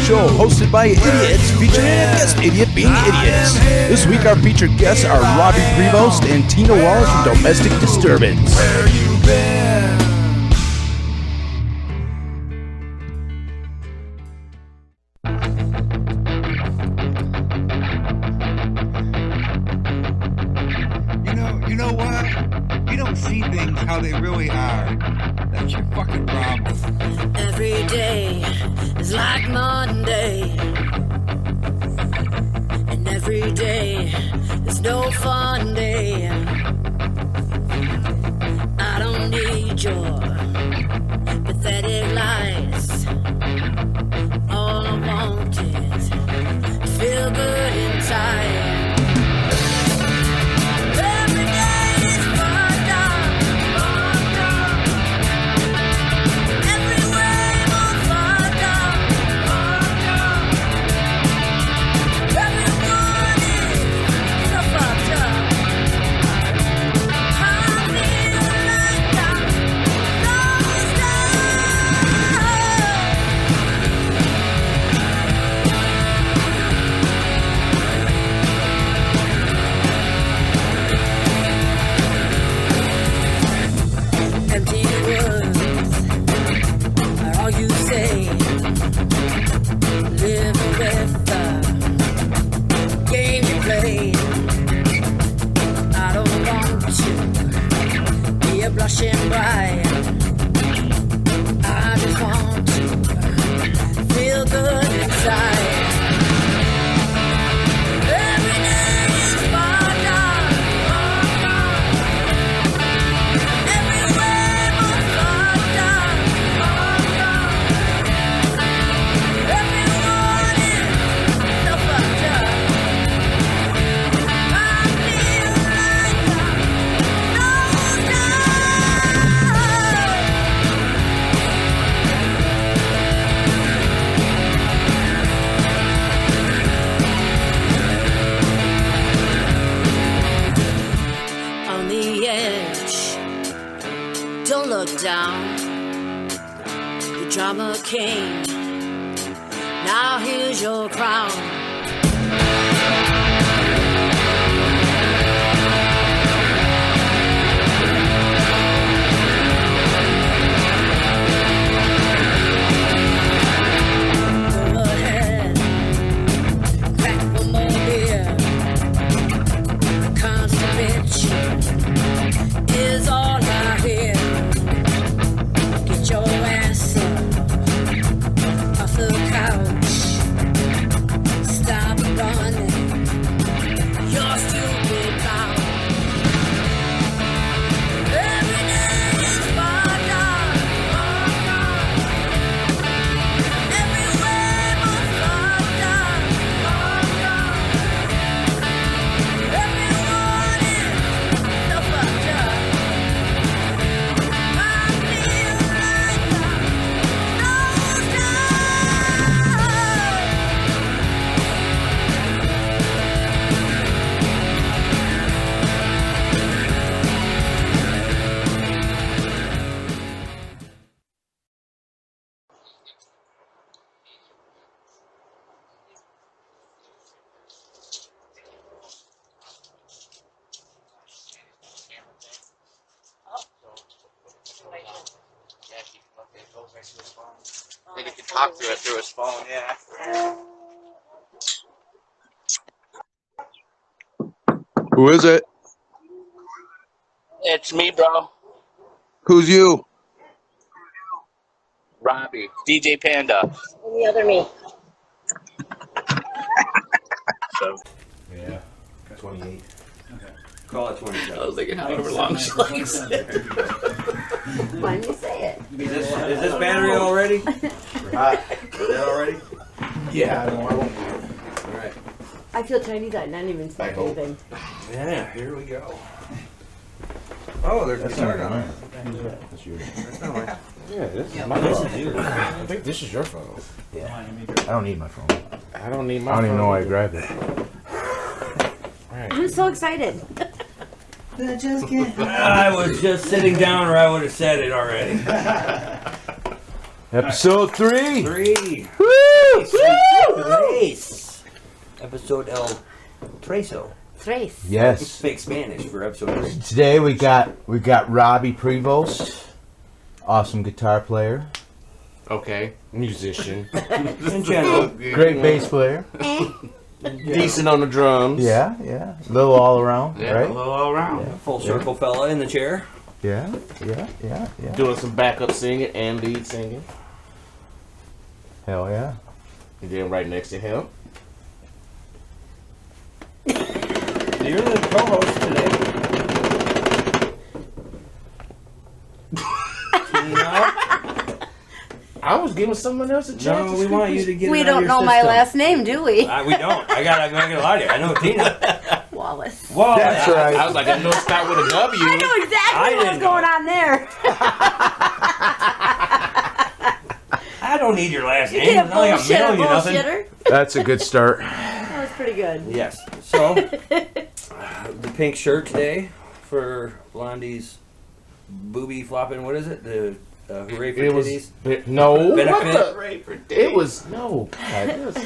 show hosted by idiots, featuring a guest idiot being idiots. This week our featured guests are Robby Prevost and Tina Wallace from Domestic Disturbance. Where you been? You know what? You don't see things how they really are. That's your fucking problem. Every day is like Monday, and every day is no fun day. I don't need your pathetic lies. All I want is to feel good inside. Blushing bright, I just want to feel good inside. Every day is far down, everywhere more far down, everyone is so fucked up. I feel like I'm no down. On the edge, don't look down. The drama king, now here's your crown. Go ahead, crack one more beer. Constant bitch is all I hear. Get your ass up off the couch. Stop running your stupid mouth. Every day is far down, everywhere more far down. Everyone is so fucked up. I feel like I'm no down. I think he can talk to it through his phone, yeah. Who is it? It's me, bro. Who's you? Robby. DJ Panda. And the other me. So, Yeah, 28. Okay. Call it 27. I was thinking however long she likes it. Why didn't you say it? Is this battery all ready? Hot. Is that all ready? Yeah, no, I won't. All right. I feel Chinese. I didn't even say anything. Yeah, here we go. Oh, there's That's guitar not on. mine. That's yours. That's not mine. Yeah, this is my phone. I think this is your phone. Yeah. I don't need my phone. I don't need my I don't even know why I phone. grabbed it. Right. I'm so excited. I was just sitting down, or I would have said it already. Episode 3. 3. Woo! Tres. Episode El Treso. Trace. It's Yes. fake Spanish for episode 3. Today we got Robby Prevost, awesome guitar player, Okay, musician, In general. great bass player. decent on the drums. Yeah. Little all around, Yeah, right? a little all around. Full circle fella in the chair. Yeah. Doing some backup singing and lead singing. Hell yeah. And then right next to him, You're the co-host today. Tina. I was giving someone else a chance. No, to we speak. want you to get We it out of don't your know my system. last name, do we? We don't. I'm not gonna lie to you. I know Tina. Wallace. Whoa, That's right. I was like, I know it start with a W. I know exactly I what's didn't going on there. I don't need your last You name. get a It's not like I'm bullshitter, mailing you nothing. bullshitter. That's a good start. That was pretty good. Yes. So, the pink shirt today for Blondie's booby flopping. What is it? The hooray for It was titties. no. Benefit? What the? It was no. God, it was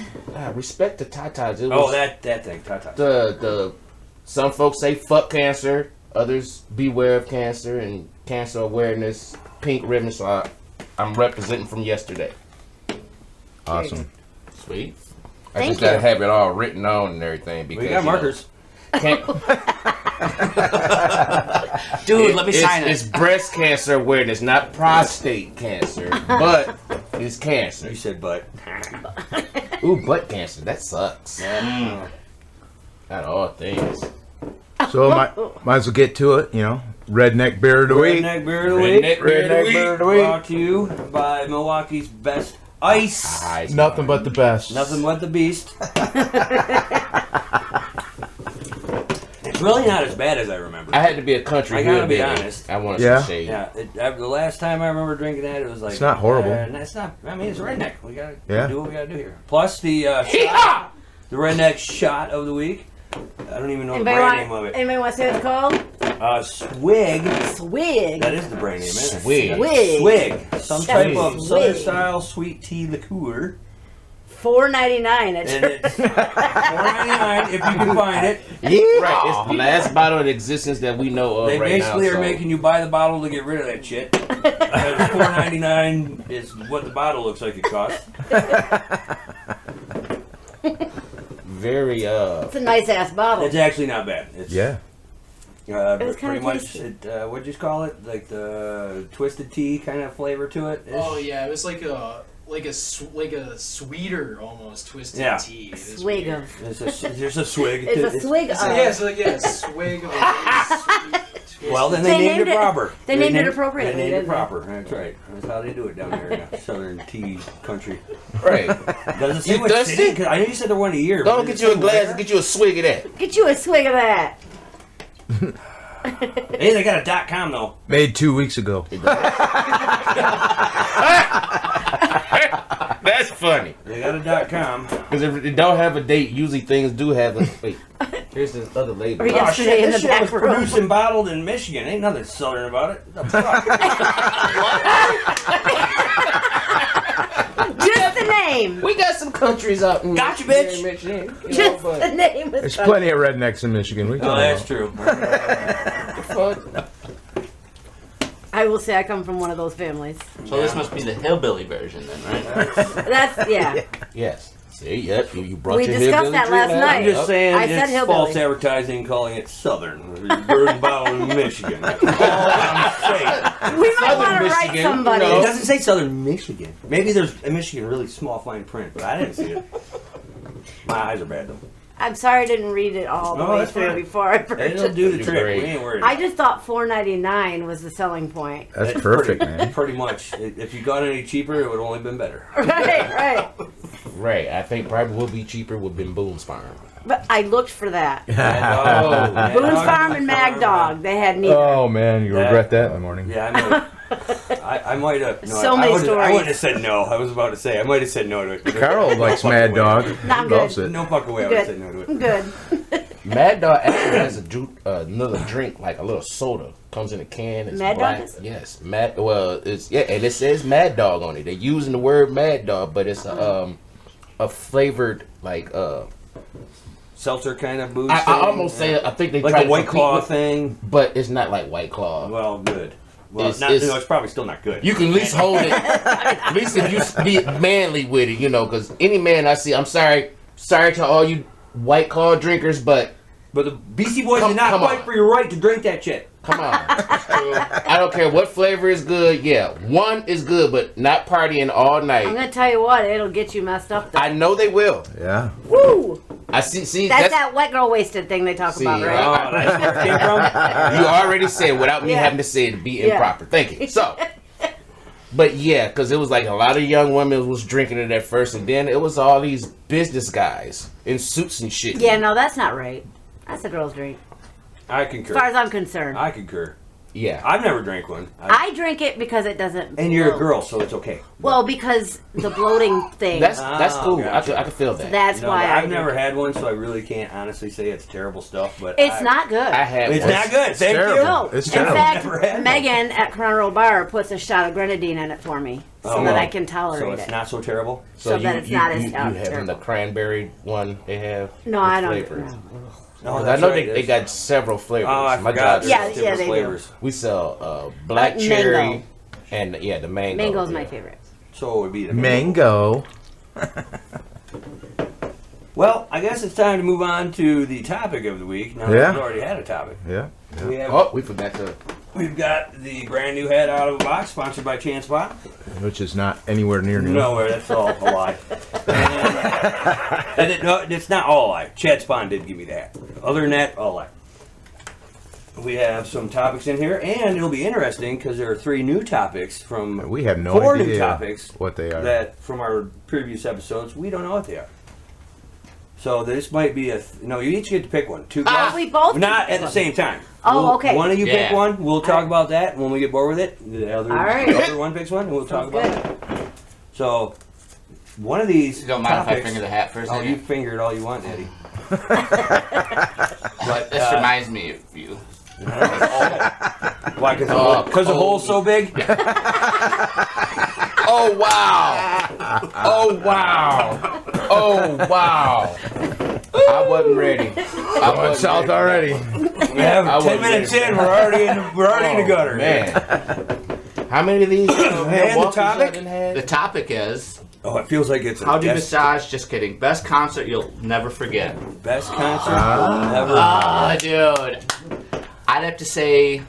respect to tatas. It was Oh, that thing. Ta-ta. the some folks say fuck cancer, others beware of cancer and cancer awareness. Pink ribbon. So I'm representing from yesterday. Awesome. Sweet. I Thank just gotta you. have it all written on and everything because We got markers. Can't, Dude, let me sign It's it. breast cancer awareness, not prostate cancer, but it's cancer. You said butt. Ooh, butt cancer. That sucks. Out of all things. So might as well get to it, Redneck Beer of the Week. Redneck Beer of the Week. Redneck Beer of the Redneck Week. Beer of the Week. Brought to you by Milwaukee's best ice. Eyes. Nothing but the best. Nothing but the beast. It's really not as bad as I remember. I had to be a country I gotta hood be baby. honest. I wanted Yeah. some shade. Yeah, the last time I remember drinking that, it was like It's not horrible. It's not. I mean, it's redneck. We gotta Yeah. do what we gotta do here. Plus the Hee-haw! the redneck shot of the week. I don't even know the Anybody brand want, name of it. anybody want to say what it's called? Swig. Swig. That is the brand name, isn't it? Swig. Swig. Swig. Some type of Swig. southern style sweet tea liqueur. $4.99 at And your it's $4.99 if you can find it. Right. It's the last bottle in existence that we know of They right basically now. are so- making you buy the bottle to get rid of that shit. $4.99 is what the bottle looks like it costs. very It's a nice ass bottle. It's actually not bad. It's, Yeah. It was pretty kinda much. tasty. What'd you call it? Like the twisted tea kind of flavor to it. Oh yeah, it was like a sweeter almost twisted Yeah. tea. It was Swig weird. of. There's a swig. It's a swig of. Yeah, so like a swig of a sweet Well, then They they named named it it- proper. they named it appropriately, They named it didn't they? proper. That's right. That's how they do it down there in the southern tea country. right. Does it say You what thirsty? city? 'Cause I know you said they're one a year. Go but get does you it a say glass where? and get you a swig of that. Get you a swig of that. Hey, they got a .com though. Made 2 weeks ago. That's funny. They got a .com. Because if it don't have a date, usually things do have a. Wait, here's this other label. Or Oh yesterday shit! in This the shit back was room. produced and bottled in Michigan. Ain't nothing southern about it. The fuck? Just the name. We got some countries out in Gotcha, bitch. Michigan, you know, Just but the name. There's plenty of rednecks in Michigan. We Oh, can that's true. fuck. I will say I come from one of those families. So this must be the hillbilly version then, right? That's, yeah. Yes. See, yep, you brought We your discussed hillbilly that drink last out. night. I'm just saying I said it's hillbilly. false advertising calling it southern. Bird and bottled in Michigan. That's all I'm saying. We might Southern want to write Michigan, somebody. you It know. doesn't say southern Michigan. Maybe there's in Michigan really small fine print, but I didn't see it. My eyes are bad though. I'm sorry I didn't read it all the No, way that's through fine. before I It'll purchased. do the You're trick. great. We ain't worried. I just thought $4.99 was the selling point. That's It's perfect, pretty, man. Pretty much. If you got any cheaper, it would have only been better. Right. Right, I think probably will be cheaper with Ben Boone's Farm. But I looked for that. Mad Boone's Dog. Farm and Mag Dog. They had neither. Oh man, you regret that in the morning. Yeah, I might have. No, So many I stories. wouldn't have said no. I was about to say I might have said no to it. Carol likes Mad Dog. No, I'm He loves good. it. No fucking way I would have Good. said no to it. I'm good. Mad Dog actually has another drink, like a little soda. Comes in a can. It's Mad Dog black. is? Yes, and it says Mad Dog on it. They're using the word Mad Dog, but it's a a flavored like seltzer kind of booze. I thing? almost say I think they like try a to White compete Claw with- thing. but it's not like White Claw. Well, good. Well, It's- it's probably still not good. You can at least hold it. At least if you be manly with it, you know, because any man I see, I'm sorry to all you White Claw drinkers, but the Beastie Boys Come- did not come fight on. for your right to drink that shit. come on. I don't care what flavor is good. Yeah, one is good, but not partying all I'm night. gonna tell you what, it'll get you messed up though. I know they will. Yeah. Woo! I see. That's that wet girl wasted thing they talk See, about, Oh, right? that's where it came from? You already said without me Yeah. having to say it to be Yeah. improper. Thank you. So, but yeah, because it was like a lot of young women was drinking it at first, and then it was all these business guys in suits and shit. Yeah, no, that's not right. That's a girl's drink. I As concur. far as I'm concerned. I concur. Yeah. I've never drank one. I drink it because it doesn't And you're a bloat. girl, so it's okay. Well, because the bloating thing. That's Oh, cool. gotcha. I can feel that. That's No, why but I I've never drink had one, so I really can't honestly say it's terrible stuff. But it. It's not good. I have. It's one. not good. Thank terrible. you. No, It's in terrible. Never had fact, one. Megan at Corona Roll Bar puts a shot of grenadine in it for me so Oh, that well. I can So tolerate it's it. not so terrible. so that it's not as you having terrible. the cranberry one they have. No, with I don't. flavors. No. No, 'Cause I that's know right, they got several flavors. Oh, I My forgot. job Yeah, There's yeah, different they do. flavors. we sell black Mango. cherry and the mango. Mango's yeah. my favorite. So it would be the Mango. Well, I guess it's time to move on to the topic of the week. Now Yeah. we've already had a topic. Yeah. We forgot to. We've got the brand new hat out of a box, sponsored by Chance Spot. Which is not anywhere near new. Nowhere, that's all a lie. No, it's not all a lie. Chad Spawn did give me that. Other than that, all a lie. We have some topics in here, and it'll be interesting because there are 3 new topics from We have no 4 idea new topics what they are. that from our previous episodes. We don't know what they are. So this might be no. You each get to pick one. 2 guys. We both not pick at the one. same time. Oh, okay. One of you pick Yeah. one. We'll talk about that when we get bored with it. The other, All right. the other one picks one, and we'll talk Sounds about that. So one of these. You don't mind if I topics- finger the hat first? Oh, Eddie? you finger it all you want, Eddie. But This reminds me of you. why? Because the hole's so big. Oh wow! Oh wow! Oh wow! I wasn't ready. I wasn't South ready. already. We have I 10 wasn't minutes ready. in. We're already in the gutter. Man, how many of these? And the topic? The topic is Oh, it feels like it's a how do you best, massage? Just kidding. Best concert you'll never forget. best concert ever. Oh, dude. I'd have to say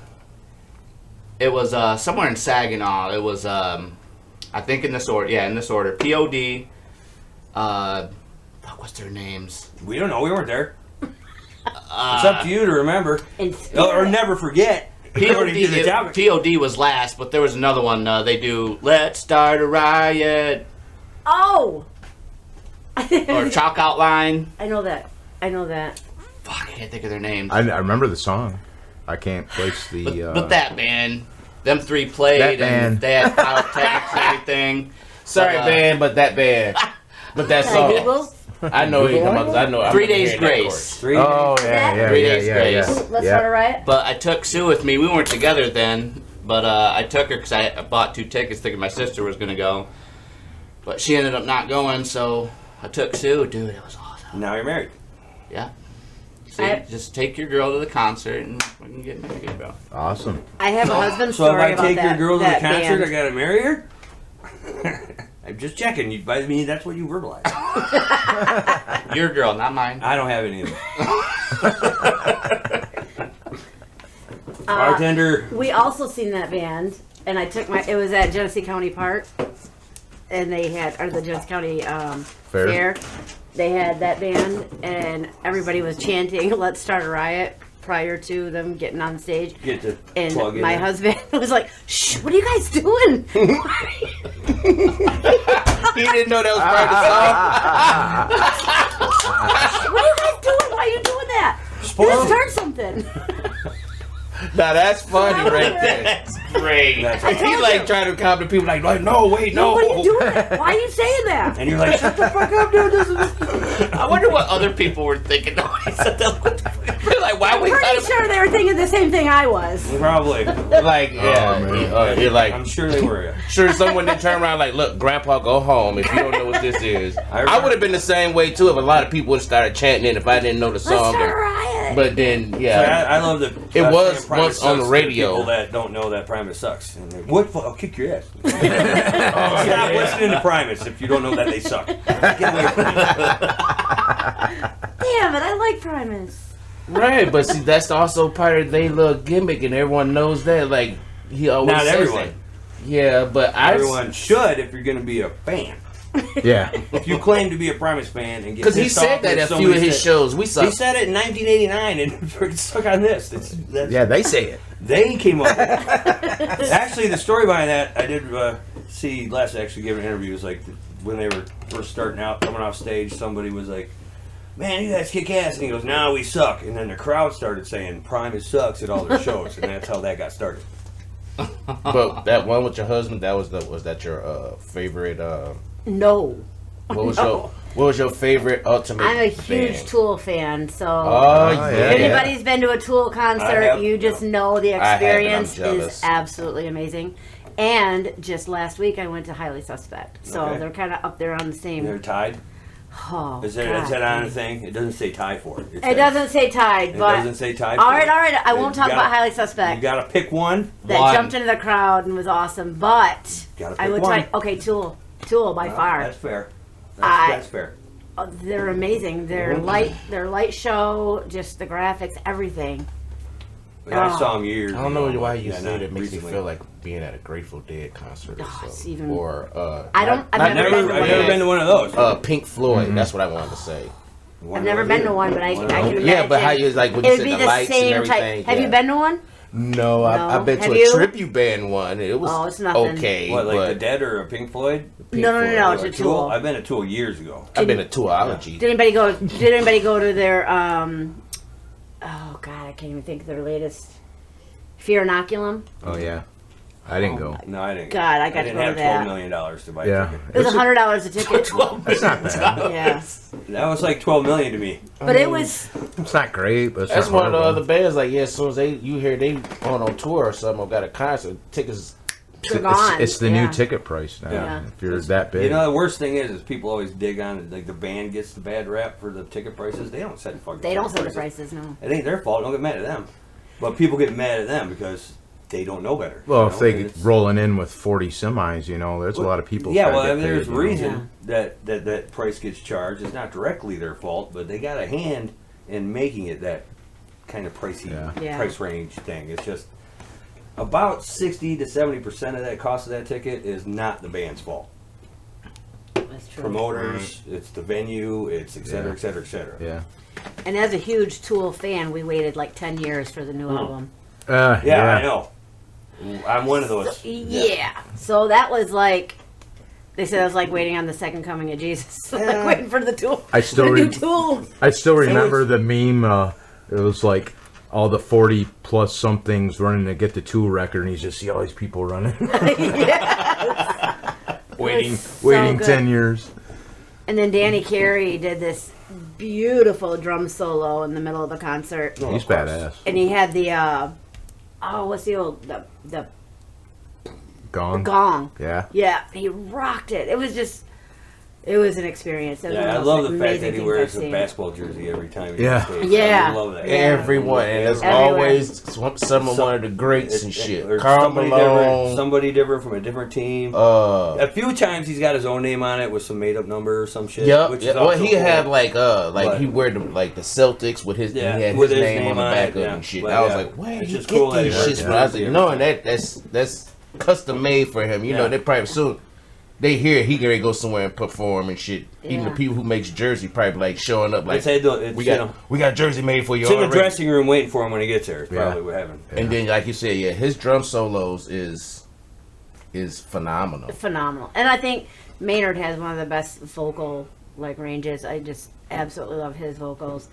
it was somewhere in Saginaw. It was I think in this order. Yeah, in this order. POD. Fuck, what's their names? We don't know. We weren't there. It's up to you to remember And or never forget. According to the topic. POD was last, but there was another one. They do Let's Start a Riot oh, or Chalk Outline. I know that. I know that. Fuck, I can't think of their names. I remember the song. I can't place the. But that band, them 3 played, That band. and they had pyrotechnics and everything. Sorry, But, band, but that band. But that Can I song. Google? I know it. I know. I'm 3 Days hearing that Grace. chorus. 3 Oh yeah, yeah, 3 yeah, Days yeah, Grace. yeah. Let's yeah. start a riot. But I took Sue with me. We weren't together then, but I took her because I bought 2 tickets thinking my sister was going to go. But she ended up not going, so I took Sue. Dude, it was awesome. Now you're married. Yeah. See, just take your girl to the concert and we can get married, bro. Awesome. I have a husband So if story I about take that. your girl to the that concert, band. I gotta marry her? I'm just checking. You, by me, that's what you verbalize. Your girl, not mine. I don't have any of them. Bartender. We also seen that band, and I took my. It was at Genesee County Park, and they had or the Genesee County Fair. They had that band, and everybody was chanting "Let's Start a Riot" prior to them getting on stage. Get to And plug in my there. husband was like, "Shh, what are you guys doing?" He didn't know that was part of the song. What are you guys doing? Why are you doing that? Let's start something. Now that's funny right there. That's great. That's He like trying to calm the people like no, wait, no. What are you doing? Why are you saying that? And you're like, shut the fuck up, dude. This is I wonder what other people were thinking when he said that. What the fuck? They're like, why we Pretty gotta sure they were thinking the same thing I was. Probably. like, yeah, you're like, I'm sure they were. sure someone didn't turn around like, look, Grandpa, go home if you don't know what this is. I would have been the same way too if a lot of people would have started chanting it if I didn't know the song. Let's riot. But then, So yeah, I love the. It was Primus once on the sucks to radio. People that don't know that Primus sucks. And they're, what? I'll kick your ass. Stop listening to Primus if you don't know that they suck. Get away from me. Damn it, I like Primus. right. But see, that's also part of their little gimmick, and everyone knows that. Like he always Not says everyone. that. Yeah, but Everyone should if you're going to be a fan. Yeah. If you claim to be a Primus fan and get because he pissed said off that that at a few somebody of his said- shows. We saw. He said it in 1989 and we're stuck on this. That's, Yeah, they say it. They came up with it. Actually, the story behind that, I did see Les actually give an interview. It was like when they were first starting out, coming off stage, somebody was like, man, you guys kick ass. And he goes, no, we suck. And then the crowd started saying, Primus sucks at all their shows. And that's how that got started. But that one with your husband, was that your favorite? No. What was your favorite Ultimate? I'm a huge band? Tool fan, so Oh if yeah. anybody's been to a Tool concert, have. you just know the I haven't, I'm experience jealous. is absolutely amazing. And just last week I went to Highly Suspect, so Okay. they're kind of up there on the same. They're tied. Oh, Is that on a thing? It doesn't say tie for it. It doesn't say tied, It but doesn't say tied. all for right, it. all right. I won't You talk gotta- about Highly You Suspect. got to pick one. That One. jumped into the crowd and was awesome, but Gotta I pick would one. try. Okay, Tool by Well, far. That's fair. I- That's fair. They're amazing. Their light show, just the graphics, everything. I saw him years I don't know ago. why you Yeah, say not that makes recently. me feel like being at a Grateful Dead concert or Oh, it's something. even- Or I don't- I've I've never been to never one. been to one of those. Pink Floyd. That's what I wanted to say. I've never been to one, but I can imagine. Yeah, but how you like when you It would said be the the lights and same everything? type. Have yeah. you been to one? No, No. I've been to Have a you? tribute band one. It was Oh, it's nothing. okay. What, like but the Dead or a Pink Floyd? No, Or it's a Tool. I've been to Tool years ago. I've been to Toolology. Did anybody go? Did anybody go to their? Oh God, I can't even think of their latest. Fear Inoculum. Oh yeah. I didn't go. No, I didn't. God, I got to didn't go to have that. $12 million to buy Yeah. a ticket. It was $100 a ticket. That's not bad. Yeah, That was like $12 million to me. but it was. It's not great, but it's That's not one of the horrible. other bands. Like, yeah, as soon as you hear they on tour or something or got a concert, tickets. They're gone. It's the Yeah. new ticket price now. Yeah. If you're that big. You know, the worst thing is people always dig on it. Like the band gets the bad rap for the ticket prices. They don't set the fucking. They don't set ticket the prices, no. It ain't their fault. Don't get mad at them. But people get mad at them because they don't know better. Well, you if know? they And get it's- rolling in with 40 semis, there's a lot of people. Yeah, that well, get I mean, there's paid, a you know. reason that price gets charged. It's not directly their fault, but they got a hand in making it that kind of pricey Yeah. price range thing. It's just about 60 to 70% of that cost of that ticket is not the band's fault. That's true. Promoters, it's the venue, it's et cetera, Yeah. et cetera, et cetera. Yeah. And as a huge Tool fan, we waited like 10 years for the new album. Yeah, I know. I'm one of those. Yeah. So that was like, they said it was like waiting on the second coming of Jesus. Like waiting for the Tool. I still the new re- Tool. I still remember the meme. It was like all the 40 plus somethings running to get the Tool record, and you just see all these people running, waiting so 10 good. years. And then Danny Carey did this beautiful drum solo in the middle of the concert. He's badass. And he had the, what's the old, the Gone. gong. Yeah. Yeah, he rocked it. It was an experience. It was one Yeah, I of love most the fact amazing that he things wears I've a seen. basketball jersey every time he's Yeah. on stage. Yeah. I love that. Yeah. Everyone, and there's Everywhere. always some one of the greats and shit. Or Karl somebody different from a different team. A few times he's got his own name on it with some made up number or some shit. Yep. Which Yeah. is Well, also he cool. had like But- he wear the Celtics with his Yeah, he had with his his name on the back it, of it yeah. and shit. But, I was yeah. like, where It's you just get cool that these he wears shits? it. But I was like, Yeah. no, and that's custom made for him. You know, Yeah. they probably soon. They hear he gonna go somewhere and perform and shit. Even the Yeah. people who makes jersey probably like showing up like It's, we you got know, we got jersey made for you it's in the already. dressing room waiting for him when he gets there. It's Yeah. probably what happened. And then like you said, yeah, his drum solos is phenomenal. Phenomenal. And I think Maynard has one of the best vocal ranges. I just absolutely love his vocals.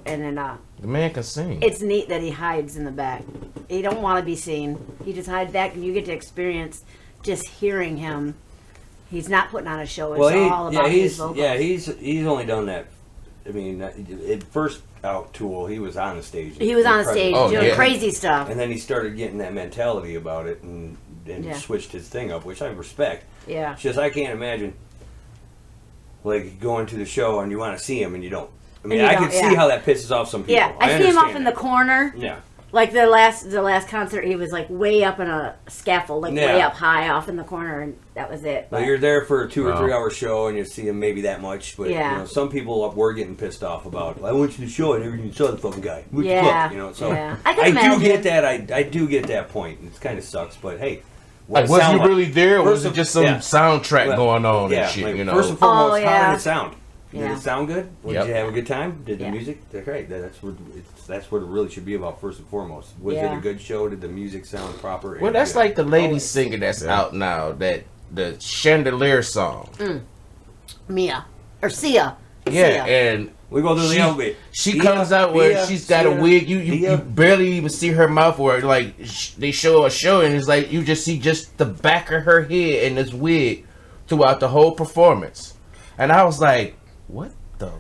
And then The man can sing. it's neat that he hides in the back. He don't want to be seen. He just hides back, and you get to experience just hearing him. He's not putting on a show. It's all about his vocals. he's only done that. I mean, it first out Tool. He was on the stage. He was on the stage doing crazy stuff. And then he started getting that mentality about it and switched his thing up, which I respect. Yeah. It's just I can't imagine like going to the show and you want to see him and you don't. I mean, I can see how that pisses off some people. Yeah, I see him off in the corner. Yeah. Like the last concert, he was like way up in a scaffold, like way up high off in the corner, and that was it. Well, you're there for a 2 or 3 hour show, and you see him maybe that much. But you know, some people were getting pissed off about. I went to the show and never even saw the fucking guy. What the fuck? You know, so I do get that. I do get that point. It kind of sucks, but hey. Like, was he really there, or was it just some soundtrack going on and shit? Like, you know, first and foremost, how did it sound? Yeah. Did it sound good? Did you have a good time? Did the music? Okay, that's what it really should be about first and foremost. Was it a good show? Did the music sound proper? Well, that's like the lady singer that's out now. That the Chandelier song. Mia or Sia. Yeah, and we go through the alphabet. She comes out where she's got a wig. You barely even see her mouth, or like they show a show, and it's like you just see just the back of her head and this wig throughout the whole performance. And I was like, what the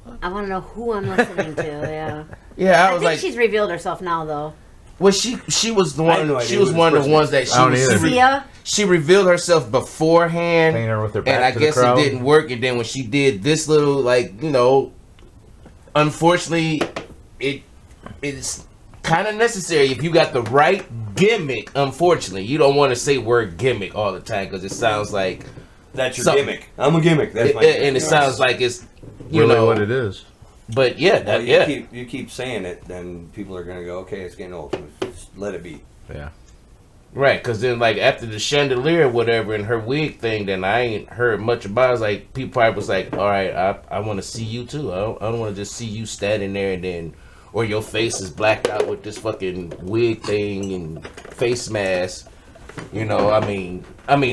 fuck? I want to know who I'm listening to. Yeah. Yeah, I was think like, she's revealed herself now, though. Well, she was the one. She was one of the ones that she revealed herself beforehand, her with her back and I guess it didn't work. And then when she did this little, like, you know, unfortunately, it's kind of necessary if you got the right gimmick. Unfortunately, you don't want to say word gimmick all the time because it sounds like that's your gimmick. I'm a gimmick. That's my gimmick. And it sounds like it's really what it is. But yeah, you keep saying it, then people are gonna go, okay, it's getting old. Just let it be. Yeah. Right, because then like after the chandelier or whatever and her wig thing, then I ain't heard much about it. It's like people probably was like, all right, I want to see you too. I don't want to just see you standing there and then, or your face is blacked out with this fucking wig thing and face mask. You know, I mean,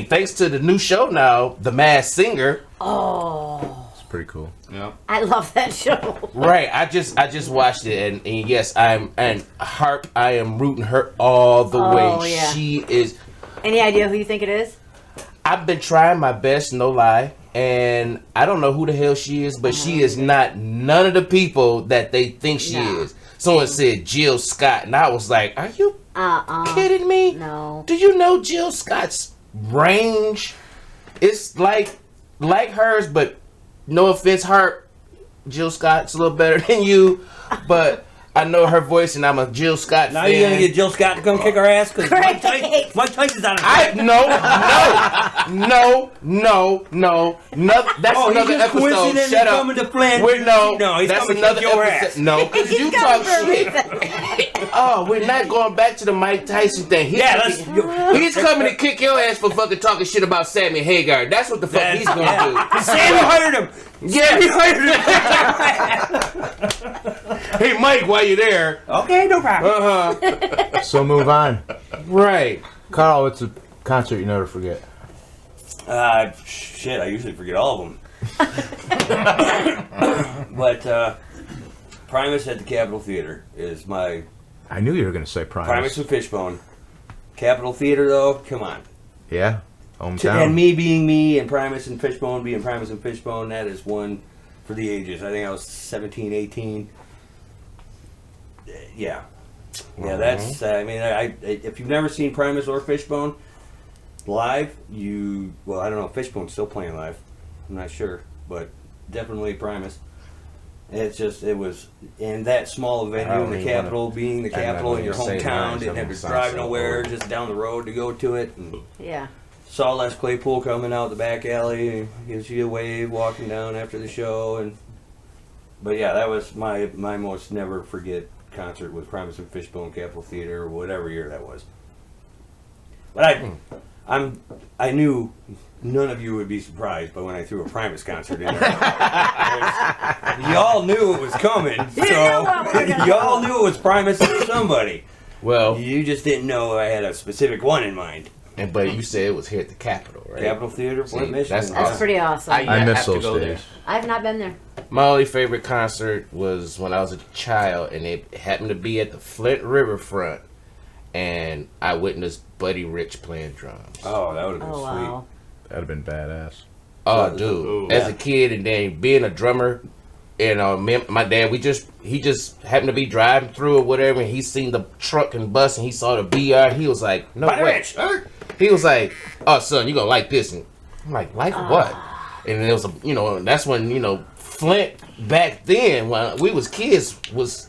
thanks to the new show now, The Masked Singer. Oh. Pretty cool. Yeah, I love that show. Right, I just watched it, and yes, Harp. I am rooting her all the way. Yeah. She is. Any idea who you think it is? I've been trying my best, no lie, and I don't know who the hell she is, but she is not none of the people that they think she is. Someone said Jill Scott, and I was like, "Are you kidding me? No. Do you know Jill Scott's range? It's like hers, but." No offense, Harp. Jill Scott's a little better than you, but I know her voice, and I'm a Jill Scott fan. Now you're gonna get Jill Scott to come kick our ass because Mike Tyson's on it. No. That's another episode. Shut up. He's that's coming another to kick your episode. ass. No, because you talk shit. Oh, we're not going back to the Mike Tyson thing. He's coming to kick your ass for fucking talking shit about Sammy Hagar. That's what the fuck he's going to do. Sammy hired him. Yeah, he hired him. Hey, Mike, while you're there. Okay, no problem. So move on. Right. Carl, it's a concert you never forget. Shit, I usually forget all of them. But Primus at the Capitol Theater is my... I knew you were going to say Primus. Primus and Fishbone. Capitol Theater, though, come on. Yeah, hometown. And me being me and Primus and Fishbone being Primus and Fishbone, that is one for the ages. I think I was 17, 18. Yeah. Yeah, that's... I mean, if you've never seen Primus or Fishbone live, well, I don't know, Fishbone's still playing live. I'm not sure, but definitely Primus. It was in that small venue in the Capitol, being the Capitol in your hometown, didn't have to drive nowhere, just down the road to go to it. And saw Les Claypool coming out the back alley, gives you a wave walking down after the show. But yeah, that was my most never forget concert with Primus and Fishbone, Capitol Theater, or whatever year that was. But I knew none of you would be surprised by when I threw a Primus concert in there. Y'all knew it was coming, so y'all knew it was Primus or somebody. Well, you just didn't know I had a specific one in mind. But you said it was here at the Capitol, right? Capitol Theater, Flint, Michigan. That's pretty awesome. I miss those days. I have not been there. My only favorite concert was when I was a child, and it happened to be at the Flint Riverfront, and I witnessed Buddy Rich playing drums. Oh, that would have been sweet. Wow. That'd have been badass. Oh, dude. As a kid, and then being a drummer, And my dad, he just happened to be driving through or whatever, and he seen the truck and bus, and he saw the BR. He was like, "No way!" He was like, "Oh, son, you gonna like this?" And I'm like, "Like what?" And it was that's when Flint back then when we was kids was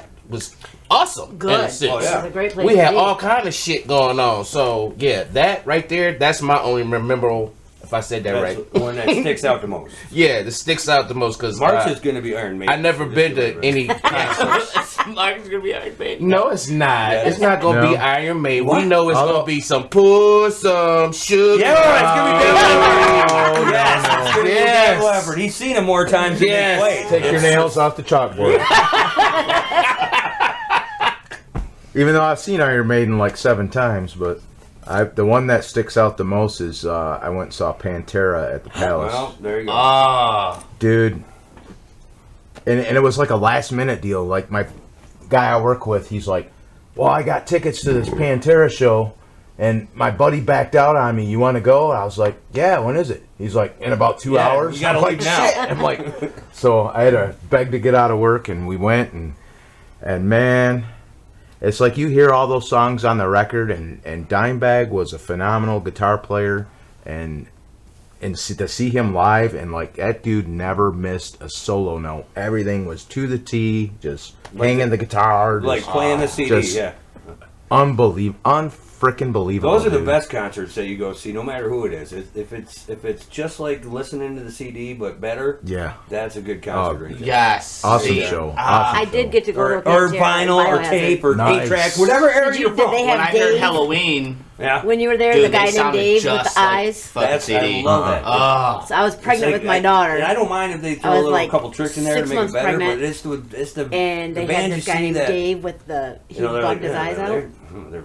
awesome. Good. In a sense. Oh, yeah. It was a great place We to had be. all kind of shit going on. So yeah, that right there, that's my only memorable. If I said that That's right, the one that sticks out the most. yeah, that sticks out the most because March is going to be Iron Maiden. I never been to any concerts. Mark's gonna be Iron Maiden. No, it's not. Yeah. It's not gonna be No. Iron Maiden. What? We know it's Although- gonna be some pull, some sugar. Yeah, it's going to be Oh, Yes, it's going to be Yes. Daniel Effort. He's seen him more times than Yes. they played. Take your nails off the chalkboard. Even though I've seen Iron Maiden like 7 times, but the one that sticks out the most is I went and saw Pantera at the Palace. Well, there you go. Dude. And it was like a last minute deal. Like my guy I work with, he's like, well, I got tickets to this Pantera show and my buddy backed out on me. You want to go? I was like, yeah, when is it? He's like, in about 2 Yeah, hours. you gotta I'm like, leave now. shit. I'm like, so I had to beg to get out of work and we went and man, it's like you hear all those songs on the record and Dimebag was a phenomenal guitar player and to see him live and like that dude never missed a solo note. Everything was to the T, just hanging the guitar, Like just playing the CD, just yeah. unfreaking believable. Those are the dude. best concerts that you go see, no matter who it is. If it's just like listening to the CD but better, Yeah, that's a good concert. right there. Yes. awesome See, show. Awesome I did show. get to go Or to Pantera, vinyl or Biohazard. tape or Nice. 8-track, whatever era Did you're you- did from. they When have I heard Dave? Halloween, Yeah. When you were there, dude, the guy they named sounded Dave with just the like eyes. fucking That's, I CD. love that. Oh, So I was pregnant It's with like- my daughter. And I don't mind if they I throw a was little like couple tricks in there to 6 make it months better, pregnant. but it's the And they the had band this you guy see named that, Dave with the he they're bugged like, his eyes out. they're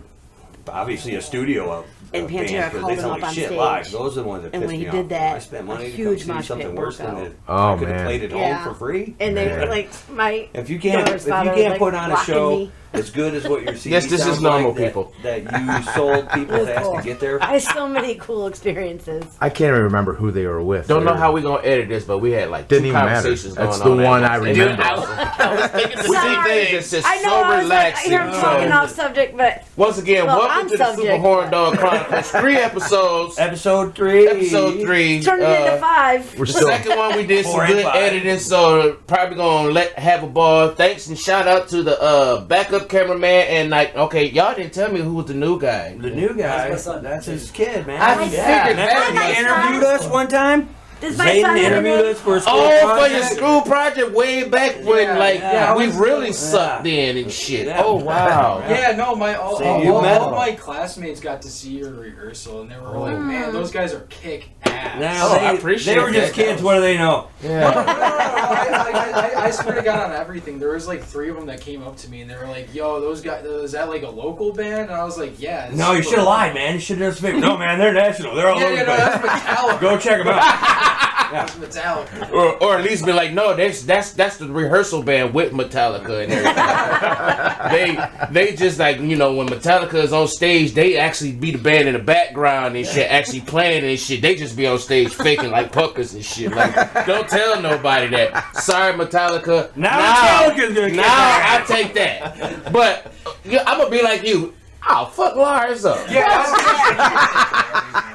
obviously a studio of And bands, Pantera 'cause called they him sound up like on shit stage. live. Those are the ones that And piss when me he off. did that, I spent a money to huge come see mosh something pit worse broke than out. it. Oh, I could have man. played at Yeah. home for free. And they Man. were like my If you can't daughter's father was, put on a rocking show me. as good as what you're seeing, Yes, this is normal people. that you sold people It was to have cool. to get there. I had so many cool experiences. I can't even remember who they were with. Don't know They're- how we gonna edit this, but we had like Didn't 2 even matter. conversations going That's on. the at one once. I And remember. I was thinking the Sorry. same thing. It's just I know so I was like, relaxing. here I'm talking off subject, but Once again, Well, welcome I'm to the Super subject. Horn Dog Chronicles. 3 episodes. Episode 3. Episode 3. turn it into 5. We're The still second one we did some 4 and good 5. editing, so probably gonna have a ball. Thanks and shout out to the backup cameraman and like, okay, y'all didn't tell me who was the new guy. The new guy, That's my son. that's his kid, man. I figured that. Remember he Hi, interviewed son. us one time? Does my son Zayden have a interviewed name? us for a school Oh, for project. your school project way back when, Yeah, like, yeah, we I was- really sucked in and shit. Yeah. Oh, wow. Yeah, no, my all, So all, you all, met all him. my classmates got to see your rehearsal, and they were like, "Man, those guys are kick ass." Now, Oh, they, I appreciate they were just that. kids. What do they know? Yeah. I swear to God on everything. There was like 3 of them that came up to me, and they were like, "Yo, those guys, is that like a local band?" And I was like, "Yeah." it's No, you super should have lied, man. You should have just been. No, man, they're national. They're all Yeah, over yeah, the no, place. that's Metallica. Go check them out. That's Metallica. Or at least be like, no, that's the rehearsal band with Metallica and everything. they just like, you know, when Metallica is on stage, they actually be the band in the background and shit, actually playing and shit. They just be on stage faking like puckers and shit. Like, don't tell nobody that. Sorry, Metallica. Now Metallica's gonna kick now our I take that. But I'm gonna be like you. I'll fuck Lars up.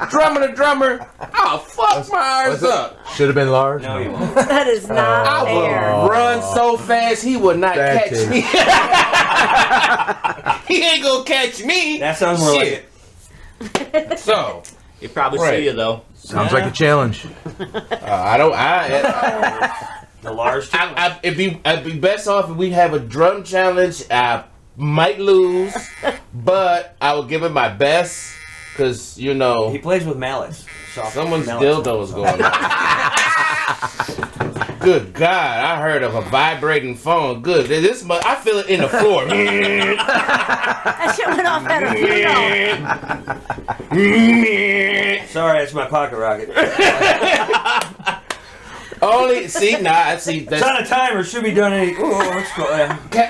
Drummer to drummer. I'll fuck Lars up. Should have been Lars. No, you won't. That is not I will fair. run so fast he will not That catch too. me. He ain't gonna catch me. That sounds more like Shit. it. So he probably Right. see you though. Sounds like a challenge. I don't. The Lars. It'd be best off if we have a drum challenge. I might lose, but I will give it my best because you know He plays with mallets. Soft someone's mallets. dildo is going on. Good God! I heard of a vibrating phone. Good. I feel it in the floor. That shit went off at a funeral. Sorry, it's my pocket rocket. Only see that's It's on a timer. Should be done any. Oh, let's go.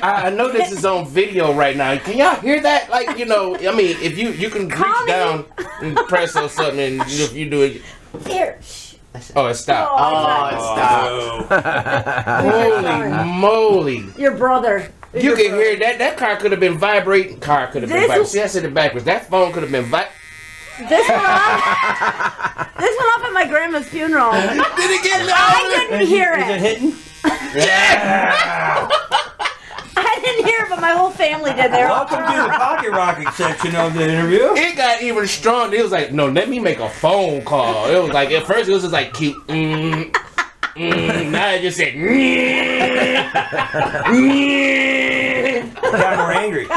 I know this is on video right now. Can y'all hear that? Like, you know, I mean, if you can reach Call me. down and press on something, and if you do it, Here. Oh, it stopped. Oh, it stopped. Holy moly! Your brother. You can hear that. That car could have been vibrating. Car could have been vibrating. See, I said it backwards. That phone could have been vibrating. This went off. This went off at my grandma's funeral. Did it get louder? I didn't hear it. Is it hitting? Yeah. I didn't hear it, but my whole family did. There. Welcome to the pocket rocking section of the interview. It got even stronger. It was like, no, let me make a phone call. It was like, at first it was just like cute. Now it just said. It got more angry. It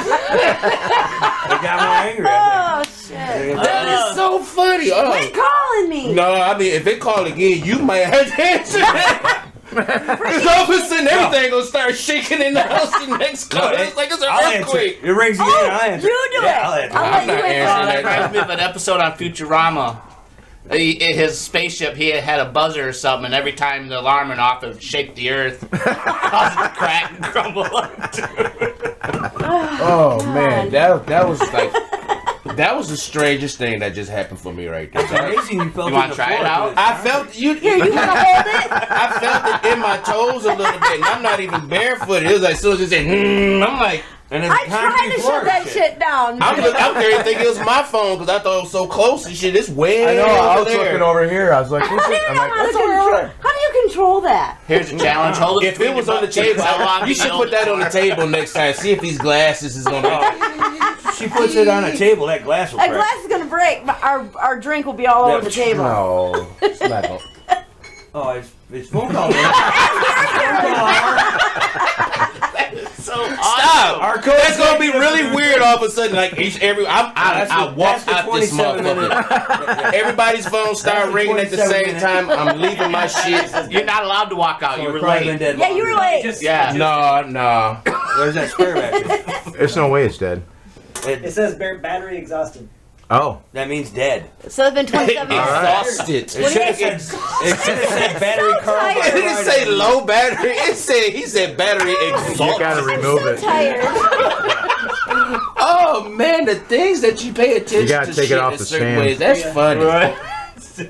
got more angry. Oh shit! That is so funny. Quit calling me. No, I mean, if they call again, you might have to answer that. Because all of a sudden, everything gonna start shaking in the house the next call. It's like it's an earthquake. It rings again. I'll answer. You do it. I'll answer. I'll let I'm not you answering answer. that. That reminds me of an episode on Futurama. His spaceship, he had a buzzer or something, and every time the alarm went off, it would shake the earth, cause it to crack and crumble. Oh man, that was like that was the strangest thing that just happened for me right there. It's amazing you felt You wanna try it out? I felt you. Here, you wanna hold it? I felt it in my toes a little bit, and I'm not even barefooted. It was like, so it said, I'm like, and it's I tried to shut that shit down. I'm there thinking it was my phone because I thought it was so close and shit. It's way I know. I over was there. looking over here. I was like, I don't even I'm know like, how to that's over control. there. How do you control that? Here's a challenge. Hold it If it was on the table, you should put that on the table next time. See if these glasses is gonna. She puts it on a table. That glass will That crack. glass is gonna break. But our drink will be all over the table. No, it's not. Oh, it's phone call. So Stop! Our code That's gonna be says- really weird all of a sudden. Like I walk out this motherfucker. Everybody's phone start ringing at the same time. I'm leaving my shit. You're not allowed to walk out. You were late. Yeah, you were late. Yeah. No. There's that spare battery. There's no way it's dead. It says battery exhausted. Oh, That means dead. So it's been 27 years. Exhausted. It should have said battery so carbon. tired. It didn't say low battery. He said battery you exhausted. gotta remove So it. tired. Oh man, the things that you pay attention You gotta to take it shit off in the certain stand. ways. That's funny.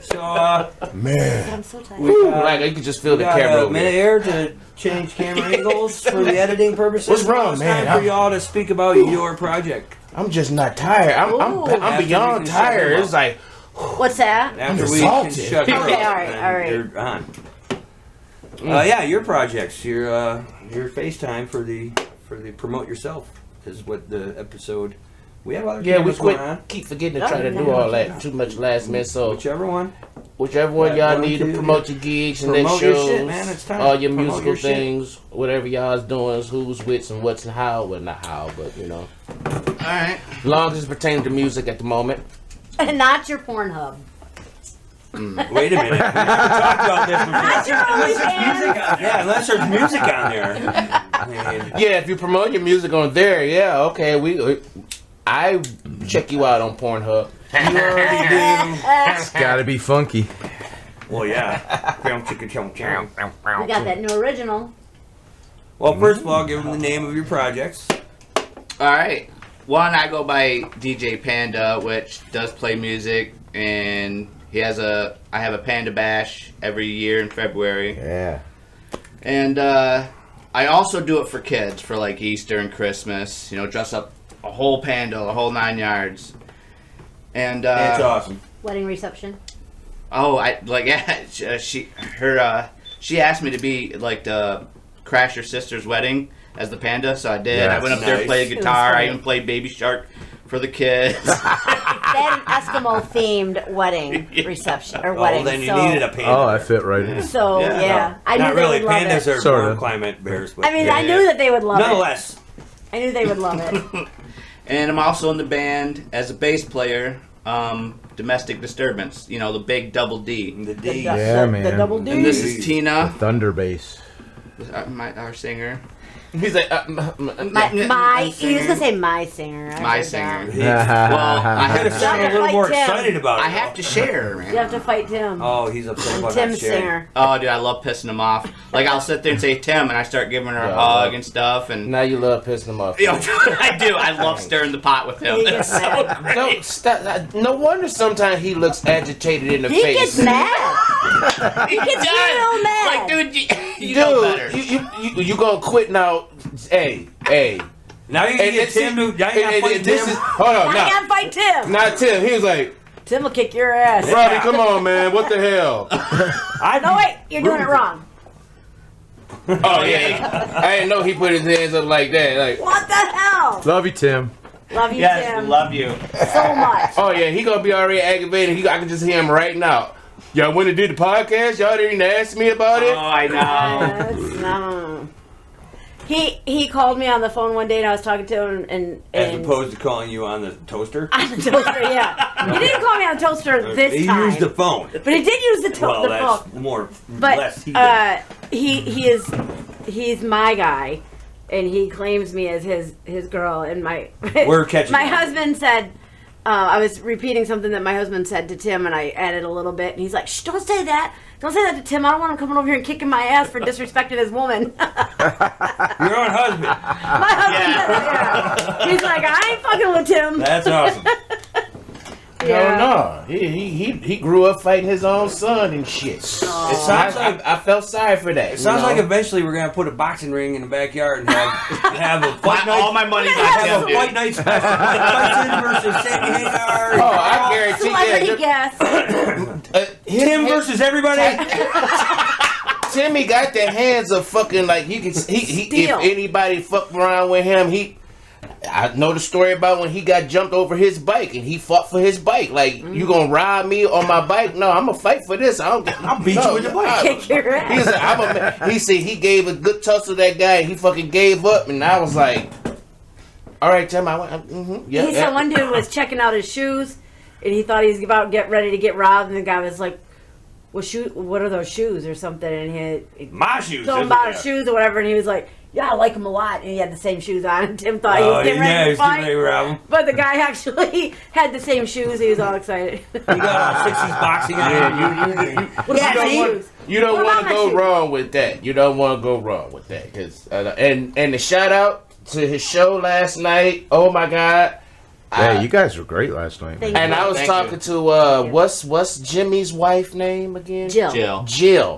So, Man, I'm so tired. we Like you can just feel we the got camera a over minute there. here to change camera angles for the editing purposes. What's wrong, It's man? time for y'all to speak about your project. I'm just not tired. Ooh. I'm beyond tired. It's like What's that? After I'm we can exalted. shut her Okay, up, all right, then all right. You're on. Yeah, your projects, your FaceTime for the promote yourself is what the episode. We have other yeah, we cameras going quit. on. Keep forgetting to try to do all that. Too much last minute. So Whichever one. whichever one Yeah, y'all one, need to two. promote your gigs and then Promote your shows, shit, man. It's time. all your Promote musical your shit. things, whatever y'all's doing, who's with and what's and how. Well, not how, but you know, Alright. as long as it's pertaining to music at the moment. And not your Pornhub. Wait a minute. We never talked about this before. Not your OnlyFans. Yeah, unless there's music on there. I mean, Yeah, if you promote your music on there, yeah, okay, I check you out on Pornhub. you already do. it's gotta be funky. Well, yeah. We got that new original. Well, first of all, give them the name of your projects. Alright. One, I go by DJ Panda, which does play music, and I have a Panda Bash every year in February. Yeah. And I also do it for kids, for like Easter and Christmas. You know, dress up a whole panda, a whole 9 yards. And That's awesome. Wedding reception. oh, she asked me to be like the Crasher sister's wedding as the panda, so I did. I Yes. went up there, Nice. played It was guitar. I funny. even played Baby Shark for the kids. They had an Eskimo themed wedding reception or wedding. Oh, then you so, needed a panda. Oh, I fit right in. So yeah, I knew Not they really. would love Pandas it. are Sorta. warm climate bears. But I mean, yeah, I knew that they would love it. Nonetheless, I knew they would love it. And I'm also in the band as a bass player, Domestic Disturbance. You know, the big double D. the D. Yeah, the man. double D. And this is Tina, Thunder bass. our singer. He's like, he was gonna say my singer. My singer. Well, I could have sounded a little more Tim. excited about it. I have to share, man. You have to fight Tim. Oh, he's upset about Tim's that sharing. singer. Oh, dude, I love pissing him off. Like, I'll sit there and say Tim, and I start giving her a hug and stuff. And now you love pissing him off. You know, I do. I love stirring the pot with him. He It's gets so mad. great. No, stop. No wonder sometimes he looks agitated in the He face. gets mad. He gets real mad. Like, dude, you know better. You gonna quit now? Hey. Now you can get Tim to. Now you gotta fight Tim. Hold on, I now. gotta fight Tim. Not Tim. He was like, Tim will kick your ass. Robby, come on, man. What the hell? No, wait, you're doing it wrong. Oh yeah, I didn't know he put his hands up like that. Like, What the hell? Love you, Tim. Love you, Yes, Tim. love you. So much. oh yeah, he gonna be already aggravated. I can just hear him right now. Y'all want to do the podcast? Y'all didn't ask me about it. Oh, I know. Yes, no. He called me on the phone one day and I was talking to him and As opposed to calling you on the toaster. on the toaster, yeah. He didn't call me on the toaster this He time. used the phone. But he did use the Well, the that's phone. more. But less heathen. he's my guy, and he claims me as his girl. And my We're catching my on. husband said I was repeating something that my husband said to Tim, and I added a little bit. And he's like, "Shh, don't say that. Don't say that to Tim. I don't want him coming over here and kicking my ass for disrespecting his woman." Your own husband. My husband said that, yeah. He's like, "I ain't fucking with Tim." That's awesome. No. He grew up fighting his own son and shit. It sounds like I felt sorry for that. it sounds like eventually we're gonna put a boxing ring in the backyard and have a fight night. All my money's on Have Tim, a fight dude. night special. Tyson versus Sandy Hagar. Oh, I guarantee. Celebrity guest. Tim versus everybody. Timmy got the hands of fucking like he can. He Steel. if anybody fucked around with him, I know the story about when he got jumped over his bike and he fought for his bike. Like, you gonna ride me on my bike? No, I'm gonna fight for this. I'll beat you with the bike. Kick your ass. He said, he said he gave a good tussle to that guy and he fucking gave up. And I was like, all right, Tim, I went, yeah. He said one dude was checking out his shoes, and he thought he was about to get ready to get robbed, and the guy was like, what are those shoes or something? And he My shoes. told him about his shoes or whatever, and he was like, yeah, I like them a lot. And he had the same shoes on, and Tim thought he was getting ready to fight. But the guy actually had the same shoes. He was all excited. You got 60s boxing on. You don't want to go wrong with that. You don't want to go wrong with that. Cause, and the shout out to his show last night. Oh my God. Yeah, you guys were great last night. Thank And you. I was talking to what's Jimmy's wife name again? Jill.